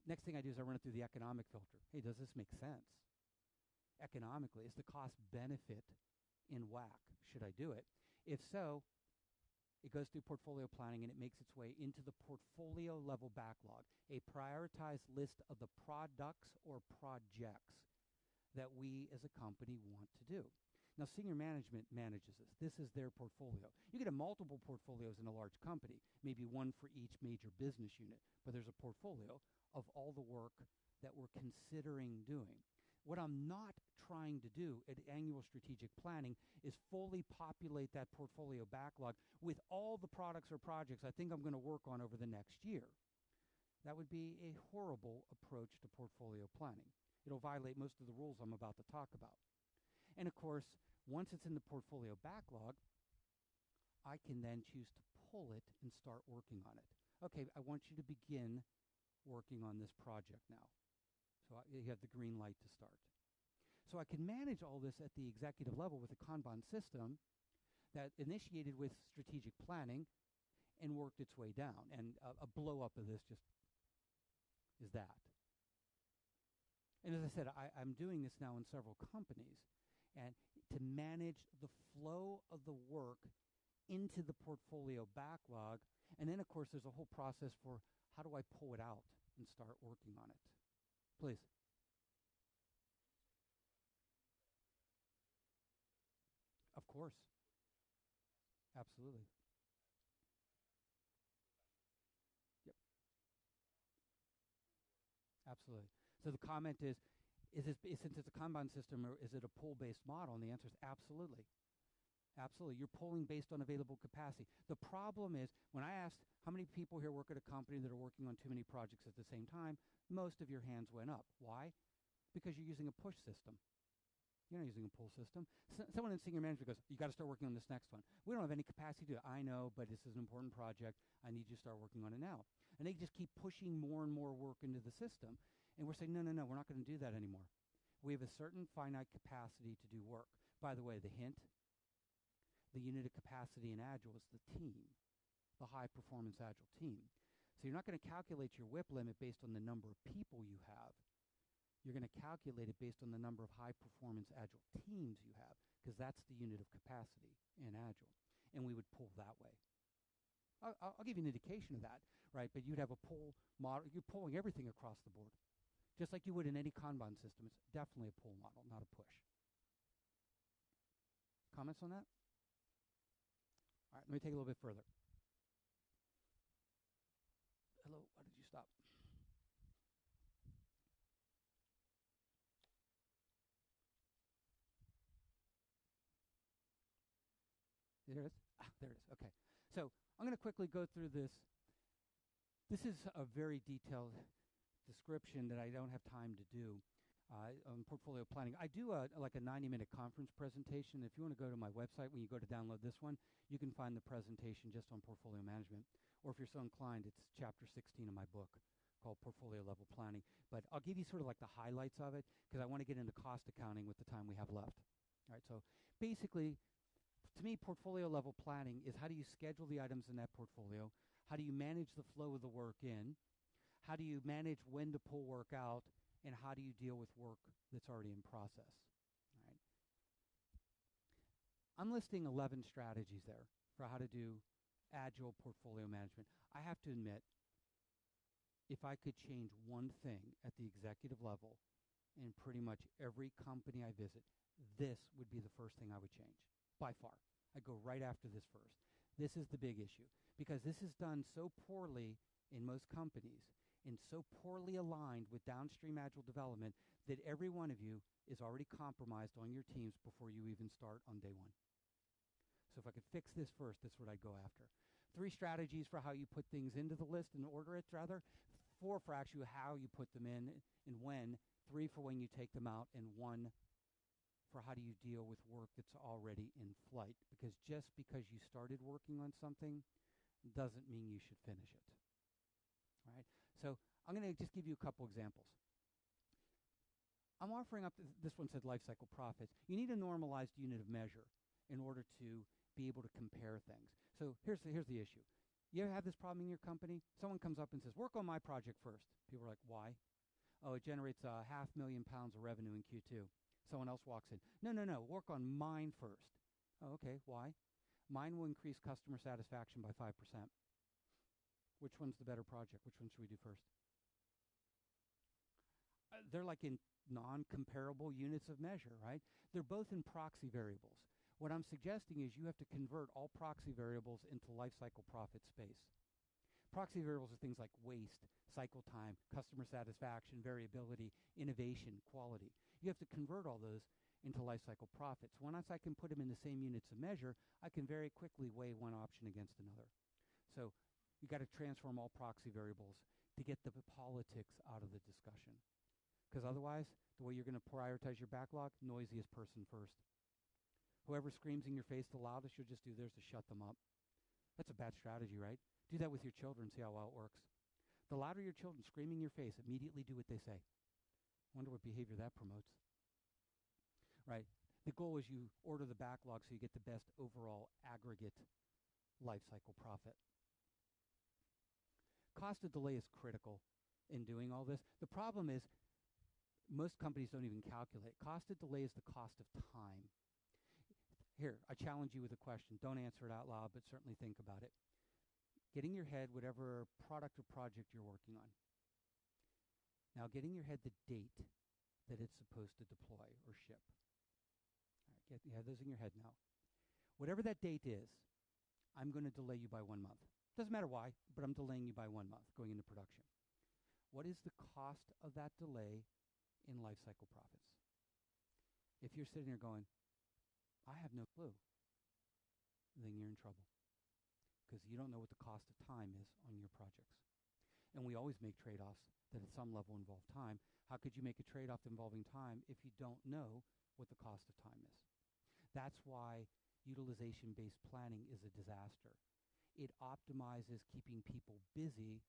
Next thing I do is I run it through the economic filter. Hey, does this make sense? Economically, is the cost benefit in whack? Should I do it? If so, it goes through portfolio planning and it makes its way into the portfolio level backlog, a prioritized list of the products or projects that we as a company want to do. Now, senior management manages this. This is their portfolio. You could have multiple portfolios in a large company, maybe one for each major business unit, but there's a portfolio of all the work that we're considering doing. What I'm not trying to do at annual strategic planning is fully populate that portfolio backlog with all the products or projects I think I'm going to work on over the next year. That would be a horrible approach to portfolio planning. It'll violate most of the rules I'm about to talk about. And of course, once it's in the portfolio backlog, I can then choose to pull it and start working on it. Okay, I want you to begin working on this project now. So you have the green light to start. So I can manage all this at the executive level with a Kanban system that initiated with strategic planning and worked its way down. And a blow up of this just is that. And as I said, I'm doing this now in several companies. And to manage the flow of the work into the portfolio backlog. And then, of course, there's a whole process for how do I pull it out and start working on it. Please. Of course. Absolutely. Yep. Absolutely. So the comment is since it's a Kanban system, or is it a pull-based model? And the answer is absolutely. Absolutely. You're pulling based on available capacity. The problem is, when I asked how many people here work at a company that are working on too many projects at the same time, most of your hands went up. Why? Because you're using a push system. You're not using a pull system. Someone in senior management goes, you got to start working on this next one. We don't have any capacity to do it. I know, but this is an important project. I need you to start working on it now. And they just keep pushing more and more work into the system. And we're saying, no, we're not going to do that anymore. We have a certain finite capacity to do work. By the way, the hint, the unit of capacity in Agile is the team, the high-performance Agile team. So you're not going to calculate your WIP limit based on the number of people you have. You're going to calculate it based on the number of high-performance Agile teams you have, because that's the unit of capacity in Agile. And we would pull that way. I'll give you an indication of that, right? But you'd have a pull model. You're pulling everything across the board. Just like you would in any Kanban system. It's definitely a pull model, not a push. Comments on that? All right, let me take it a little bit further. Hello, why did you stop? There it is? There it is. Okay. So I'm going to quickly go through this. This is a very detailed description that I don't have time to do on portfolio planning. I do like a 90-minute conference presentation. If you want to go to my website, when you go to download this one, you can find the presentation just on portfolio management. Or if you're so inclined, it's chapter 16 of my book called Portfolio Level Planning. But I'll give you sort of like the highlights of it, because I want to get into cost accounting with the time we have left. All right, so basically, to me, portfolio level planning is how do you schedule the items in that portfolio? How do you manage the flow of the work in? How do you manage when to pull work out? And how do you deal with work that's already in process? All right. I'm listing 11 strategies there for how to do agile portfolio management. I have to admit, if I could change one thing at the executive level in pretty much every company I visit, this would be the first thing I would change, by far. I go right after this first. This is the big issue, because this is done so poorly in most companies and so poorly aligned with downstream agile development that every one of you is already compromised on your teams before you even start on day one. So if I could fix this first, that's what I'd go after. 3 strategies for how you put things into the list and order it, rather. 4 for actually how you put them in and when 3 for when you take them out, and 1 for how do you deal with work that's already in flight. Because just because you started working on something doesn't mean you should finish it. All right? So I'm going to just give you a couple examples. I'm offering up, this one said life cycle profits. You need a normalized unit of measure in order to be able to compare things. So here's the issue. You ever have this problem in your company? Someone comes up and says, work on my project first. People are like, why? Oh, it generates £500,000 of revenue in Q2. Someone else walks in. No, work on mine first. Oh, okay, why? Mine will increase customer satisfaction by 5%. Which one's the better project? Which one should we do first? They're like in non-comparable units of measure, right? They're both in proxy variables. What I'm suggesting is you have to convert all proxy variables into life cycle profit space. Proxy variables are things like waste, cycle time, customer satisfaction, variability, innovation, quality. You have to convert all those into life cycle profits. Once I can put them in the same units of measure, I can very quickly weigh one option against another. So you got to transform all proxy variables to get the politics out of the discussion. Because otherwise, the way you're going to prioritize your backlog, noisiest person first. Whoever screams in your face the loudest, you'll just do theirs to shut them up. That's a bad strategy, right? Do that with your children, see how well it works. The louder your children screaming in your face, immediately do what they say. Wonder what behavior that promotes. Right? The goal is you order the backlog so you get the best overall aggregate life cycle profit. Cost of delay is critical in doing all this. The problem is most companies don't even calculate. Cost of delay is the cost of time. Here, I challenge you with a question. Don't answer it out loud, but certainly think about it. Get in your head whatever product or project you're working on. Now, get in your head the date that it's supposed to deploy or ship. All right, you have those in your head now. Whatever that date is, I'm going to delay you by 1 month. Doesn't matter why, but I'm delaying you by 1 month going into production. What is the cost of that delay in life cycle profits? If you're sitting there going, I have no clue, then you're in trouble because you don't know what the cost of time is on your projects. And we always make trade-offs that at some level involve time. How could you make a trade-off involving time if you don't know what the cost of time is? That's why utilization-based planning is a disaster. It optimizes keeping people busy.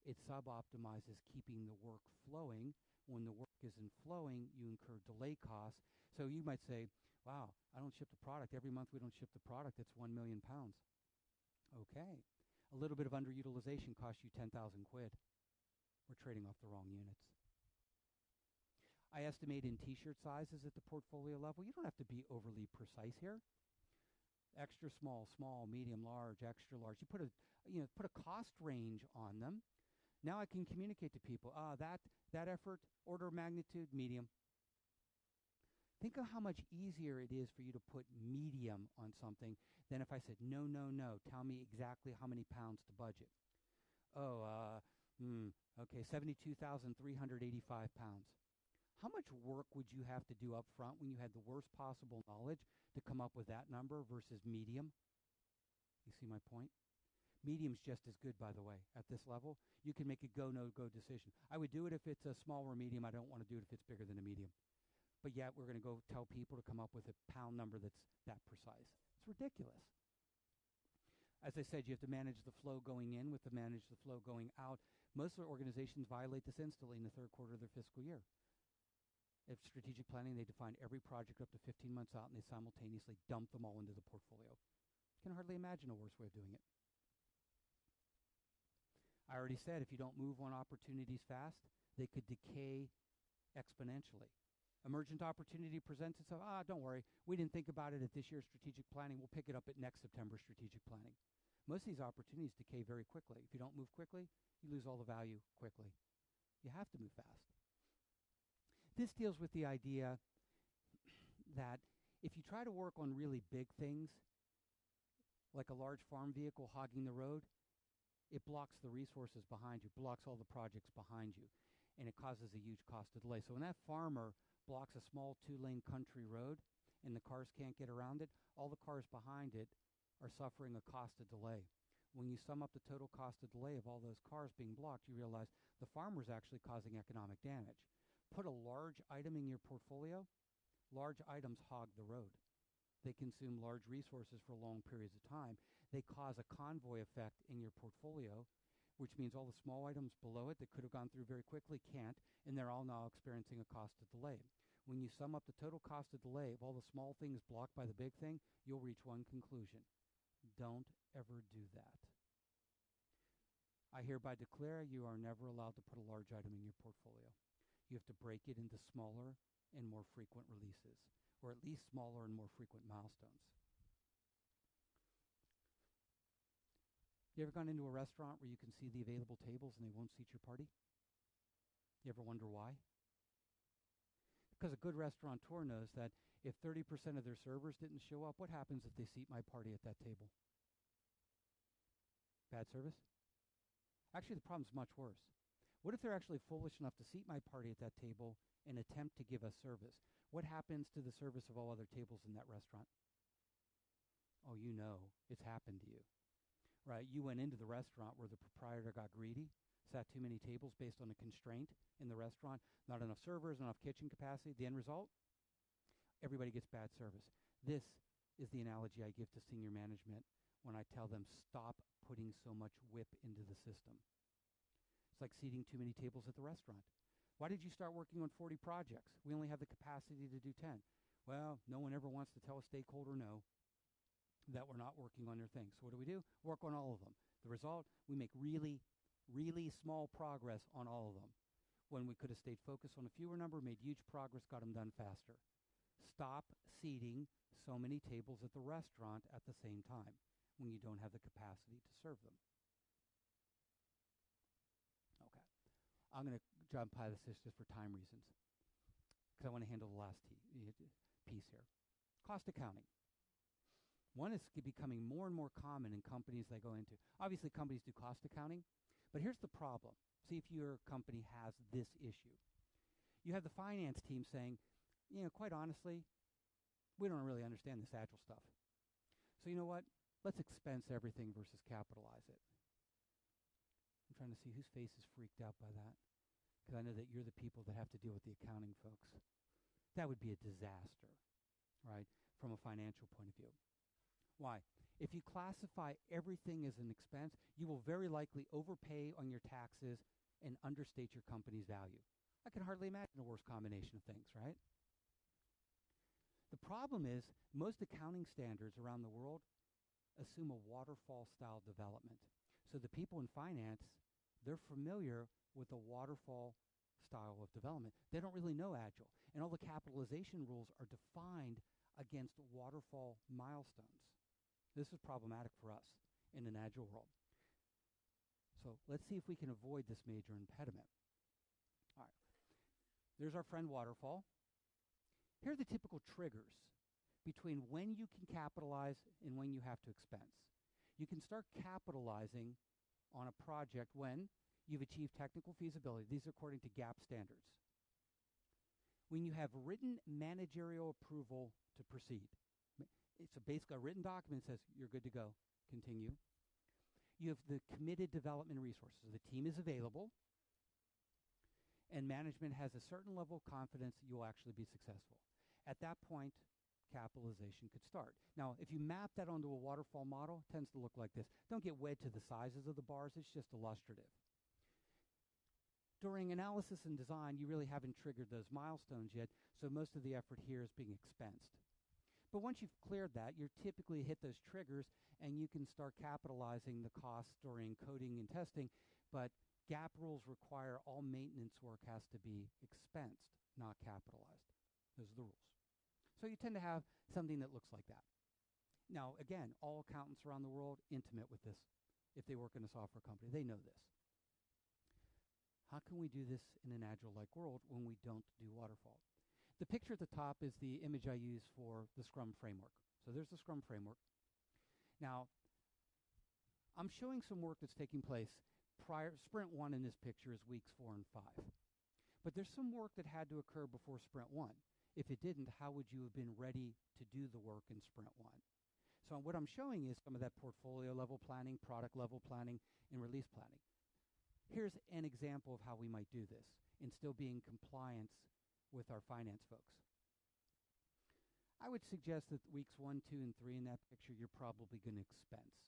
It sub-optimizes keeping the work flowing. When the work isn't flowing, you incur delay costs. So you might say, wow, I don't ship the product. Every month we don't ship the product. That's 1 million pounds. Okay. A little bit of underutilization costs you 10,000 quid. We're trading off the wrong units. I estimate in t-shirt sizes at the portfolio level. You don't have to be overly precise here. Extra small, small, medium, large, extra large. You put a cost range on them. Now I can communicate to people, that effort, order of magnitude, medium. Think of how much easier it is for you to put medium on something than if I said, no, tell me exactly how many pounds to budget. Okay, 72,385 pounds. How much work would you have to do up front when you had the worst possible knowledge to come up with that number versus medium? You see my point? Medium's just as good, by the way, at this level. You can make a go, no-go decision. I would do it if it's a small or medium. I don't want to do it if it's bigger than a medium. But yet we're going to go tell people to come up with a pound number that's that precise. It's ridiculous. As I said, you have to manage the flow going in with to manage the flow going out. Most of the organizations violate this instantly in the third quarter of their fiscal year. If strategic planning, they define every project up to 15 months out, and they simultaneously dump them all into the portfolio. Can hardly imagine a worse way of doing it. I already said if you don't move on opportunities fast, they could decay exponentially. Emergent opportunity presents itself. Don't worry. We didn't think about it at this year's strategic planning. We'll pick it up at next September's strategic planning. Most of these opportunities decay very quickly. If you don't move quickly, you lose all the value quickly. You have to move fast. This deals with the idea that if you try to work on really big things, like a large farm vehicle hogging the road, it blocks the resources behind you, blocks all the projects behind you, and it causes a huge cost of delay. So when that farmer blocks a small 2-lane country road and the cars can't get around it, all the cars behind it are suffering a cost of delay. When you sum up the total cost of delay of all those cars being blocked, you realize the farmer's actually causing economic damage. put a large item in your portfolio, large items hog the road. They consume large resources for long periods of time. They cause a convoy effect in your portfolio, which means all the small items below it that could have gone through very quickly can't, and they're all now experiencing a cost of delay. When you sum up the total cost of delay of all the small things blocked by the big thing, you'll reach one conclusion. Don't ever do that. I hereby declare you are never allowed to put a large item in your portfolio. You have to break it into smaller and more frequent releases, or at least smaller and more frequent milestones. You ever gone into a restaurant where you can see the available tables and they won't seat your party? You ever wonder why? Because a good restaurateur knows that if 30% of their servers didn't show up, what happens if they seat my party at that table? Bad service? Actually, the problem's much worse. What if they're actually foolish enough to seat my party at that table and attempt to give us service? What happens to the service of all other tables in that restaurant? Oh, you know, it's happened to you, right? You went into the restaurant where the proprietor got greedy, sat too many tables based on a constraint in the restaurant, not enough servers, not enough kitchen capacity. The end result? Everybody gets bad service. This is the analogy I give to senior management when I tell them stop putting so much whip into the system. It's like seating too many tables at the restaurant. Why did you start working on 40 projects? We only have the capacity to do 10. Well, no one ever wants to tell a stakeholder no, that we're not working on their things. So what do? Work on all of them. The result, we make really, really small progress on all of them. When we could have stayed focused on a fewer number, made huge progress, got them done faster. Stop seating so many tables at the restaurant at the same time when you don't have the capacity to serve them. Okay. I'm going to jump by this just for time reasons because I want to handle the last piece here. Cost accounting. One is becoming more and more common in companies they go into. Obviously, companies do cost accounting, but here's the problem. See if your company has this issue. You have the finance team saying, quite honestly, we don't really understand this agile stuff. So you know what? Let's expense everything versus capitalize it. I'm trying to see whose face is freaked out by that, because I know that you're the people that have to deal with the accounting folks. That would be a disaster, right, from a financial point of view. Why? If you classify everything as an expense, you will very likely overpay on your taxes and understate your company's value. I can hardly imagine a worse combination of things, right? The problem is most accounting standards around the world assume a waterfall style development. So the people in finance, they're familiar with the waterfall style of development. They don't really know agile. And all the capitalization rules are defined against waterfall milestones. This is problematic for us in an agile world. So let's see if we can avoid this major impediment. All right. There's our friend waterfall. Here are the typical triggers between when you can capitalize and when you have to expense. You can start capitalizing on a project when you've achieved technical feasibility. These are according to GAAP standards. When you have written managerial approval to proceed. It's basically a written document that says you're good to go. Continue. You have the committed development resources. The team is available, and management has a certain level of confidence that you will actually be successful. At that point, capitalization could start. Now, if you map that onto a waterfall model, it tends to look like this. Don't get wed to the sizes of the bars. It's just illustrative. During analysis and design, you really haven't triggered those milestones yet, so most of the effort here is being expensed. But once you've cleared that, you typically hit those triggers, and you can start capitalizing the costs during coding and testing, but GAAP rules require all maintenance work has to be expensed, not capitalized. Those are the rules. So you tend to have something that looks like that. Now, again, all accountants around the world intimate with this. If they work in a software company, they know this. How can we do this in an agile-like world when we don't do waterfall? The picture at the top is the image I use for the Scrum framework. So there's the Scrum framework. Now, I'm showing some work that's taking place prior. Sprint 1 in this picture is weeks 4 and 5. But there's some work that had to occur before Sprint 1. If it didn't, how would you have been ready to do the work in Sprint 1? So what I'm showing is some of that portfolio level planning, product level planning, and release planning. Here's an example of how we might do this. and still be in compliance with our finance folks. I would suggest that weeks 1, 2, and 3 in that picture, you're probably going to expense,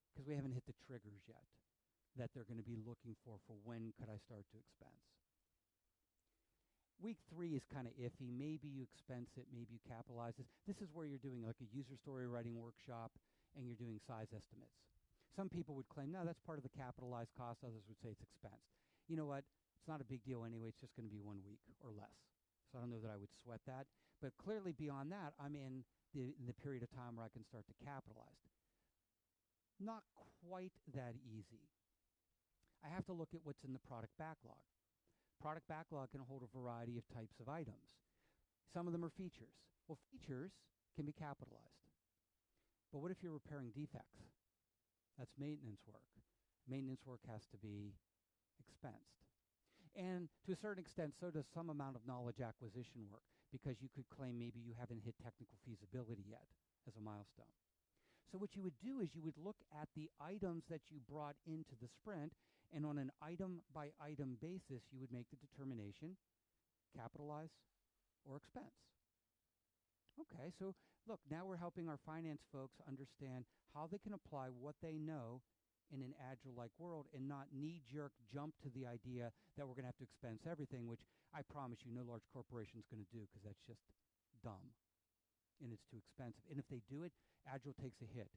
because we haven't hit the triggers yet that they're going to be looking for when could I start to expense. Week 3 is kind of iffy. Maybe you expense it, maybe you capitalize it. This is where you're doing like a user story writing workshop and you're doing size estimates. Some people would claim, no, that's part of the capitalized cost. Others would say it's expense. You know what? It's not a big deal anyway. It's just going to be 1 week or less. So I don't know that I would sweat that. But clearly beyond that, I'm in the period of time where I can start to capitalize. Not quite that easy. I have to look at what's in the product backlog. Product backlog can hold a variety of types of items. Some of them are features. Well, features can be capitalized. But what if you're repairing defects? That's maintenance work. Maintenance work has to be expensed. And to a certain extent, so does some amount of knowledge acquisition work, because you could claim maybe you haven't hit technical feasibility yet as a milestone. So what you would do is you would look at the items that you brought into the sprint, and on an item-by-item basis, you would make the determination, capitalize or expense. Okay, so look, now we're helping our finance folks understand how they can apply what they know in an agile-like world and not knee-jerk jump to the idea that we're going to have to expense everything, which I promise you no large corporation is going to do, because that's just dumb and it's too expensive. And if they do it, Agile takes a hit,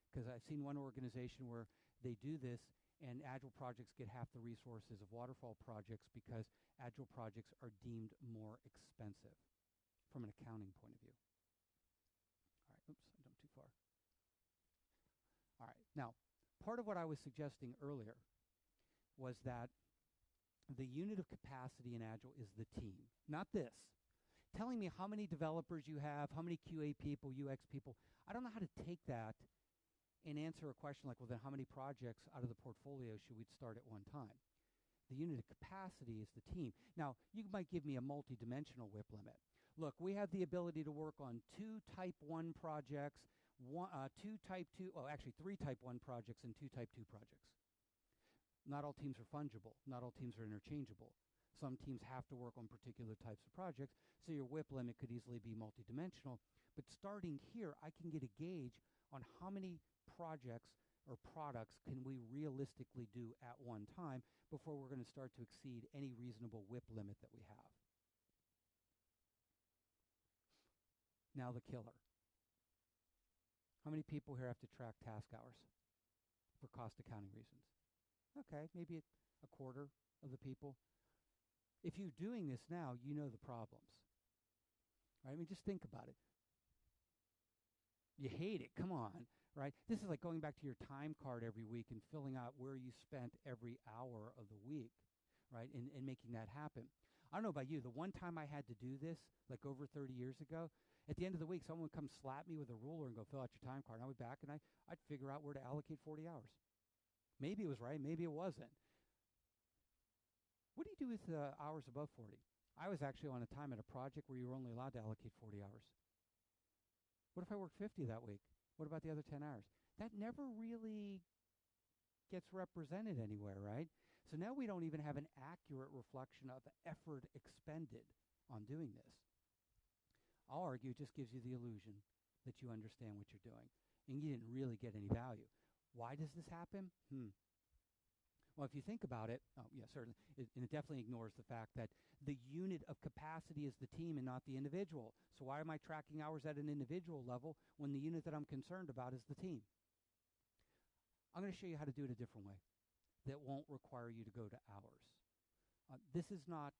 because I've seen one organization where they do this and Agile projects get half the resources of waterfall projects because Agile projects are deemed more expensive from an accounting point of view. All right, oops, I jumped too far. All right, now, part of what I was suggesting earlier was that the unit of capacity in Agile is the team, not this. Telling me how many developers you have, how many QA people, UX people. I don't know how to take that and answer a question like, well, then how many projects out of the portfolio should we start at one time? The unit of capacity is the team. Now, you might give me a multi-dimensional WIP limit. Look, we have the ability to work on 2 type 1 projects, 3 type 2 projects and 2 type 2 projects. Not all teams are fungible. Not all teams are interchangeable. Some teams have to work on particular types of projects, so your WIP limit could easily be multidimensional. But starting here, I can get a gauge on how many projects or products can we realistically do at one time before we're going to start to exceed any reasonable WIP limit that we have. Now the killer. How many people here have to track task hours for cost accounting reasons? Okay, maybe a quarter of the people. If you're doing this now, you know the problems. Right? I mean, just think about it. You hate it. Come on. Right? This is like going back to your time card every week and filling out where you spent every hour of the week, right? And making that happen. I don't know about you. The one time I had to do this, like over 30 years ago, at the end of the week, someone would come slap me with a ruler and go, fill out your time card. And I went back and I'd figure out where to allocate 40 hours. Maybe it was right. Maybe it wasn't. What do you do with hours above 40? I was actually on a time at a project where you were only allowed to allocate 40 hours. What if I worked 50 that week? What about the other 10 hours? That never really gets represented anywhere, right? So now we don't even have an accurate reflection of the effort expended on doing this. I'll argue it just gives you the illusion that you understand what you're doing, and you didn't really get any value. Why does this happen? Well, if you think about it, certainly, and it definitely ignores the fact that the unit of capacity is the team and not the individual. So why am I tracking hours at an individual level when the unit that I'm concerned about is the team? I'm going to show you how to do it a different way that won't require you to go to hours. This is not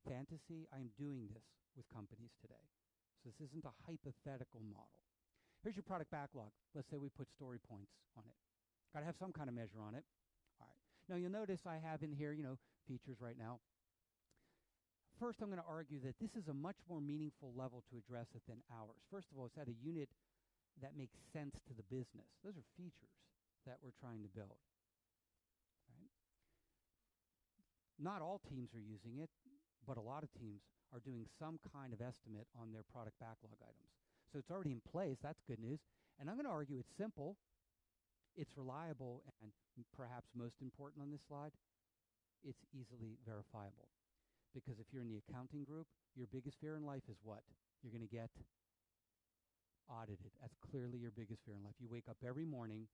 fantasy. I am doing this with companies today. So this isn't a hypothetical model. Here's your product backlog. Let's say we put story points on it. Got to have some kind of measure on it. All right. Now you'll notice I have in here, features right now. First, I'm going to argue that this is a much more meaningful level to address it than hours. First of all, it's at a unit that makes sense to the business. Those are features that we're trying to build. Right? Not all teams are using it, but a lot of teams are doing some kind of estimate on their product backlog items. So it's already in place. That's good news. And I'm going to argue it's simple, it's reliable, and perhaps most important on this slide, it's easily verifiable. Because if you're in the accounting group, your biggest fear in life is what? You're going to get audited. That's clearly your biggest fear in life. You wake up every morning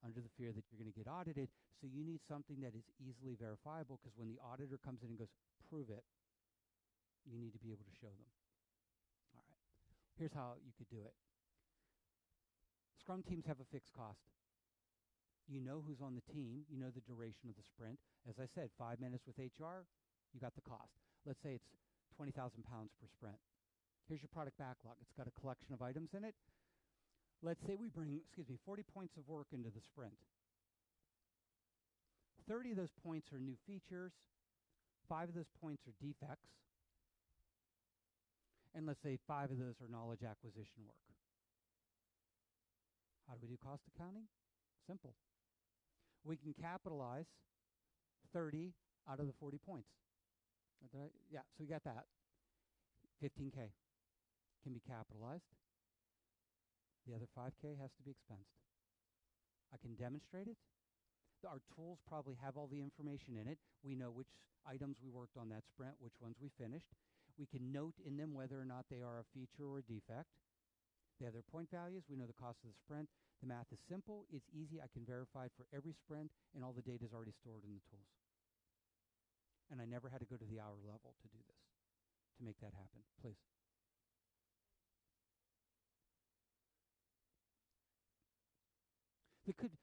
under the fear that you're going to get audited, so you need something that is easily verifiable, because when the auditor comes in and goes, prove it, you need to be able to show them. All right. Here's how you could do it. Scrum teams have a fixed cost. You know who's on the team. You know the duration of the sprint. As I said, 5 minutes with HR, you got the cost. Let's say it's 20,000 pounds per sprint. Here's your product backlog. It's got a collection of items in it. Let's say we bring, 40 points of work into the sprint. 30 of those points are new features. 5 of those points are defects. And let's say 5 of those are knowledge acquisition work. How do we do cost accounting? Simple. We can capitalize 30 out of the 40 points. Yeah, so we got that. 15K can be capitalized. The other 5K has to be expensed. I can demonstrate it. Our tools probably have all the information in it. We know which items we worked on that sprint, which ones we finished. We can note in them whether or not they are a feature or a defect. They have their point values. We know the cost of the sprint. The math is simple. It's easy. I can verify it for every sprint, and all the data is already stored in the tools. And I never had to go to the hour level to do this, to make that happen. Please.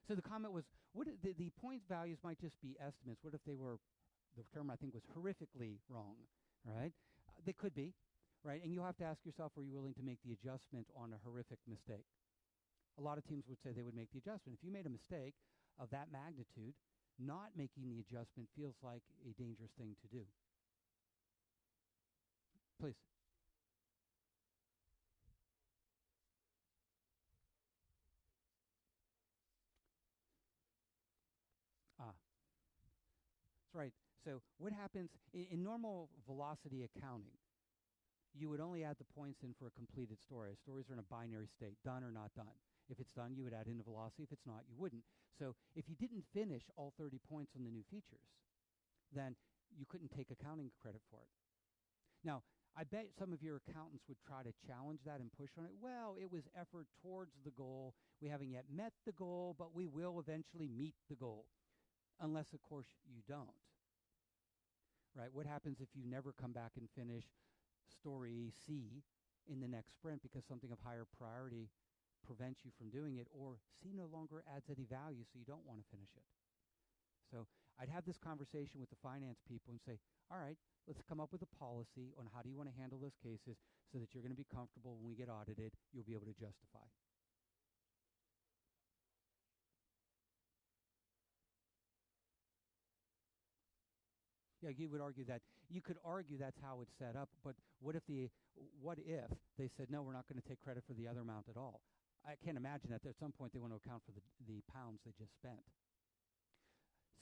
So the comment was, the point values might just be estimates. What if they were, the term I think was horrifically wrong, right? They could be, right? And you have to ask yourself, are you willing to make the adjustment on a horrific mistake? A lot of teams would say they would make the adjustment. If you made a mistake of that magnitude, not making the adjustment feels like a dangerous thing to do. Please. That's right. So what happens in normal velocity accounting, you would only add the points in for a completed story. Stories are in a binary state, done or not done. If it's done, you would add in the velocity. If it's not, you wouldn't. So if you didn't finish all 30 points on the new features, then you couldn't take accounting credit for it. Now, I bet some of your accountants would try to challenge that and push on it. Well, it was effort towards the goal. We haven't yet met the goal, but we will eventually meet the goal. Unless, of course, you don't. Right? What happens if you never come back and finish story C in the next sprint because something of higher priority prevents you from doing it, or C no longer adds any value, so you don't want to finish it? So I'd have this conversation with the finance people and say, all right, let's come up with a policy on how do you want to handle those cases so that you're going to be comfortable when we get audited, you'll be able to justify. Yeah, you would argue that. You could argue that's how it's set up, but what if they said, no, we're not going to take credit for the other amount at all? I can't imagine that at some point they want to account for the pounds they just spent.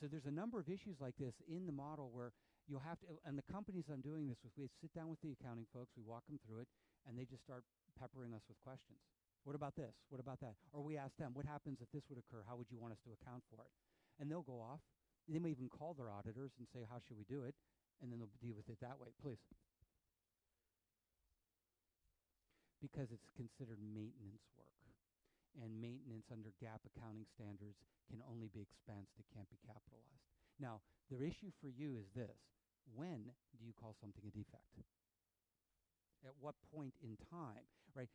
So there's a number of issues like this in the model where you'll have to, and the companies I'm doing this with, we sit down with the accounting folks, we walk them through it, and they just start peppering us with questions. What about this? What about that? Or we ask them, what happens if this would occur? How would you want us to account for it? And they'll go off. They may even call their auditors and say, how should we do it? And then they'll deal with it that way. Please. Because it's considered maintenance work. And maintenance under GAAP accounting standards can only be expensed. It can't be capitalized. Now, the issue for you is this. When do you call something a defect? At what point in time, right?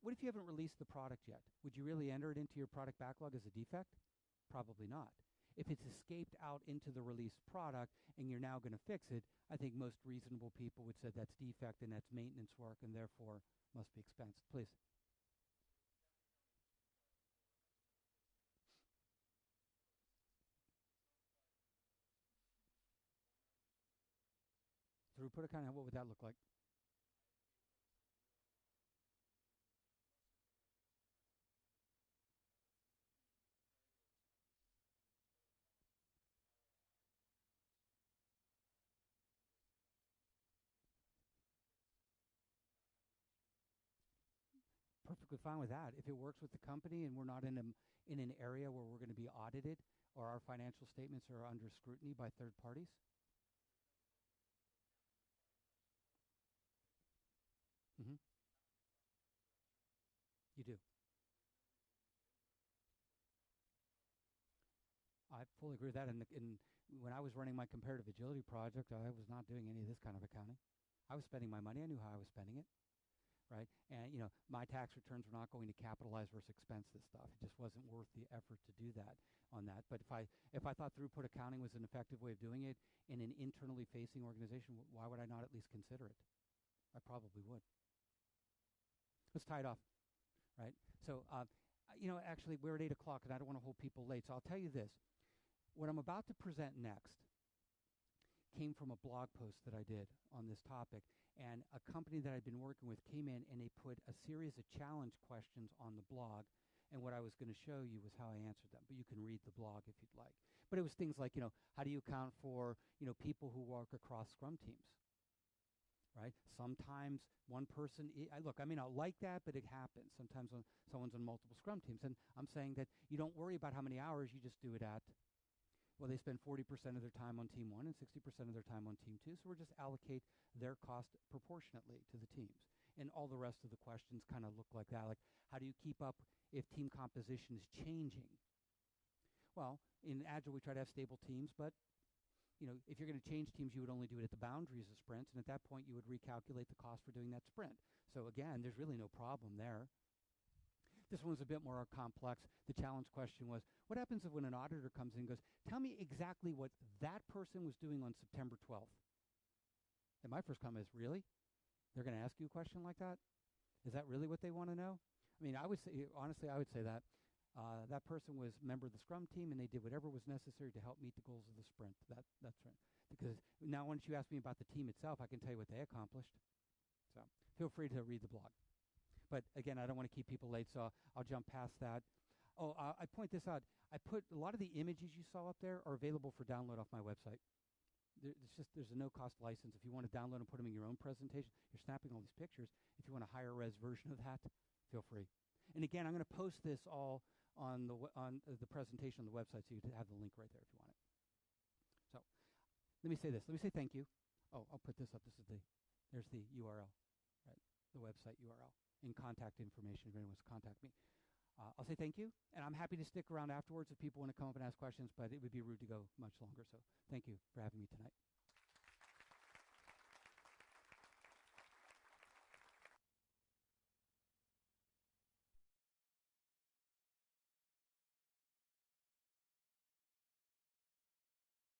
What if you haven't released the product yet? Would you really enter it into your product backlog as a defect? Probably not. If it's escaped out into the released product and you're now going to fix it, I think most reasonable people would say that's defect and that's maintenance work and therefore must be expensed. Please. Throughput account, what would that look like? Perfectly fine with that. If it works with the company and we're not in an area where we're going to be audited or our financial statements are under scrutiny by third parties. fully agree with that. And when I was running my comparative agility project, I was not doing any of this kind of accounting. I was spending my money. I knew how I was spending it, right? And, my tax returns were not going to capitalize versus expense this stuff. It just wasn't worth the effort to do that on that. But if I thought throughput accounting was an effective way of doing it in an internally facing organization, why would I not at least consider it? I probably would. Let's tie it off, right? So, actually, we're at 8 o'clock, and I don't want to hold people late. So I'll tell you this. What I'm about to present next came from a blog post that I did on this topic. And a company that I'd been working with came in, and they put a series of challenge questions on the blog. And what I was going to show you was how I answered them. But you can read the blog if you'd like. But it was things like, how do you account for, people who work across Scrum teams? Right? Sometimes one person, look, I may not like that, but it happens. Sometimes when someone's on multiple Scrum teams. And I'm saying that you don't worry about how many hours, you just do it at, well, they spend 40% of their time on team 1 and 60% of their time on team 2. So we'll just allocate their cost proportionately to the teams. And all the rest of the questions kind of look like that. Like, how do you keep up if team composition is changing? Well, in Agile, we try to have stable teams, but if you're going to change teams, you would only do it at the boundaries of sprints, and at that point, you would recalculate the cost for doing that sprint. So again, there's really no problem there. This one was a bit more complex. The challenge question was, what happens if when an auditor comes in and goes, tell me exactly what that person was doing on September 12th? And my first comment is, really? They're going to ask you a question like that? Is that really what they want to know? I mean, I would say, honestly, I would say that. That person was a member of the Scrum team, and they did whatever was necessary to help meet the goals of the sprint. That's right. Because now once you ask me about the team itself, I can tell you what they accomplished. So feel free to read the blog. But again, I don't want to keep people late, so I'll jump past that. Oh, I point this out. I put a lot of the images you saw up there are available for download off my website. There's a no-cost license. If you want to download and put them in your own presentation, you're snapping all these pictures. If you want a higher res version of that, feel free. And again, I'm going to post this all on the presentation on the website, so you have the link right there if you want it. So let me say this. Let me say thank you. Oh, I'll put this up. There's the URL, right? The website URL and contact information if anyone wants to contact me. I'll say thank you, and I'm happy to stick around afterwards if people want to come up and ask questions, but it would be rude to go much longer. So thank you for having me tonight.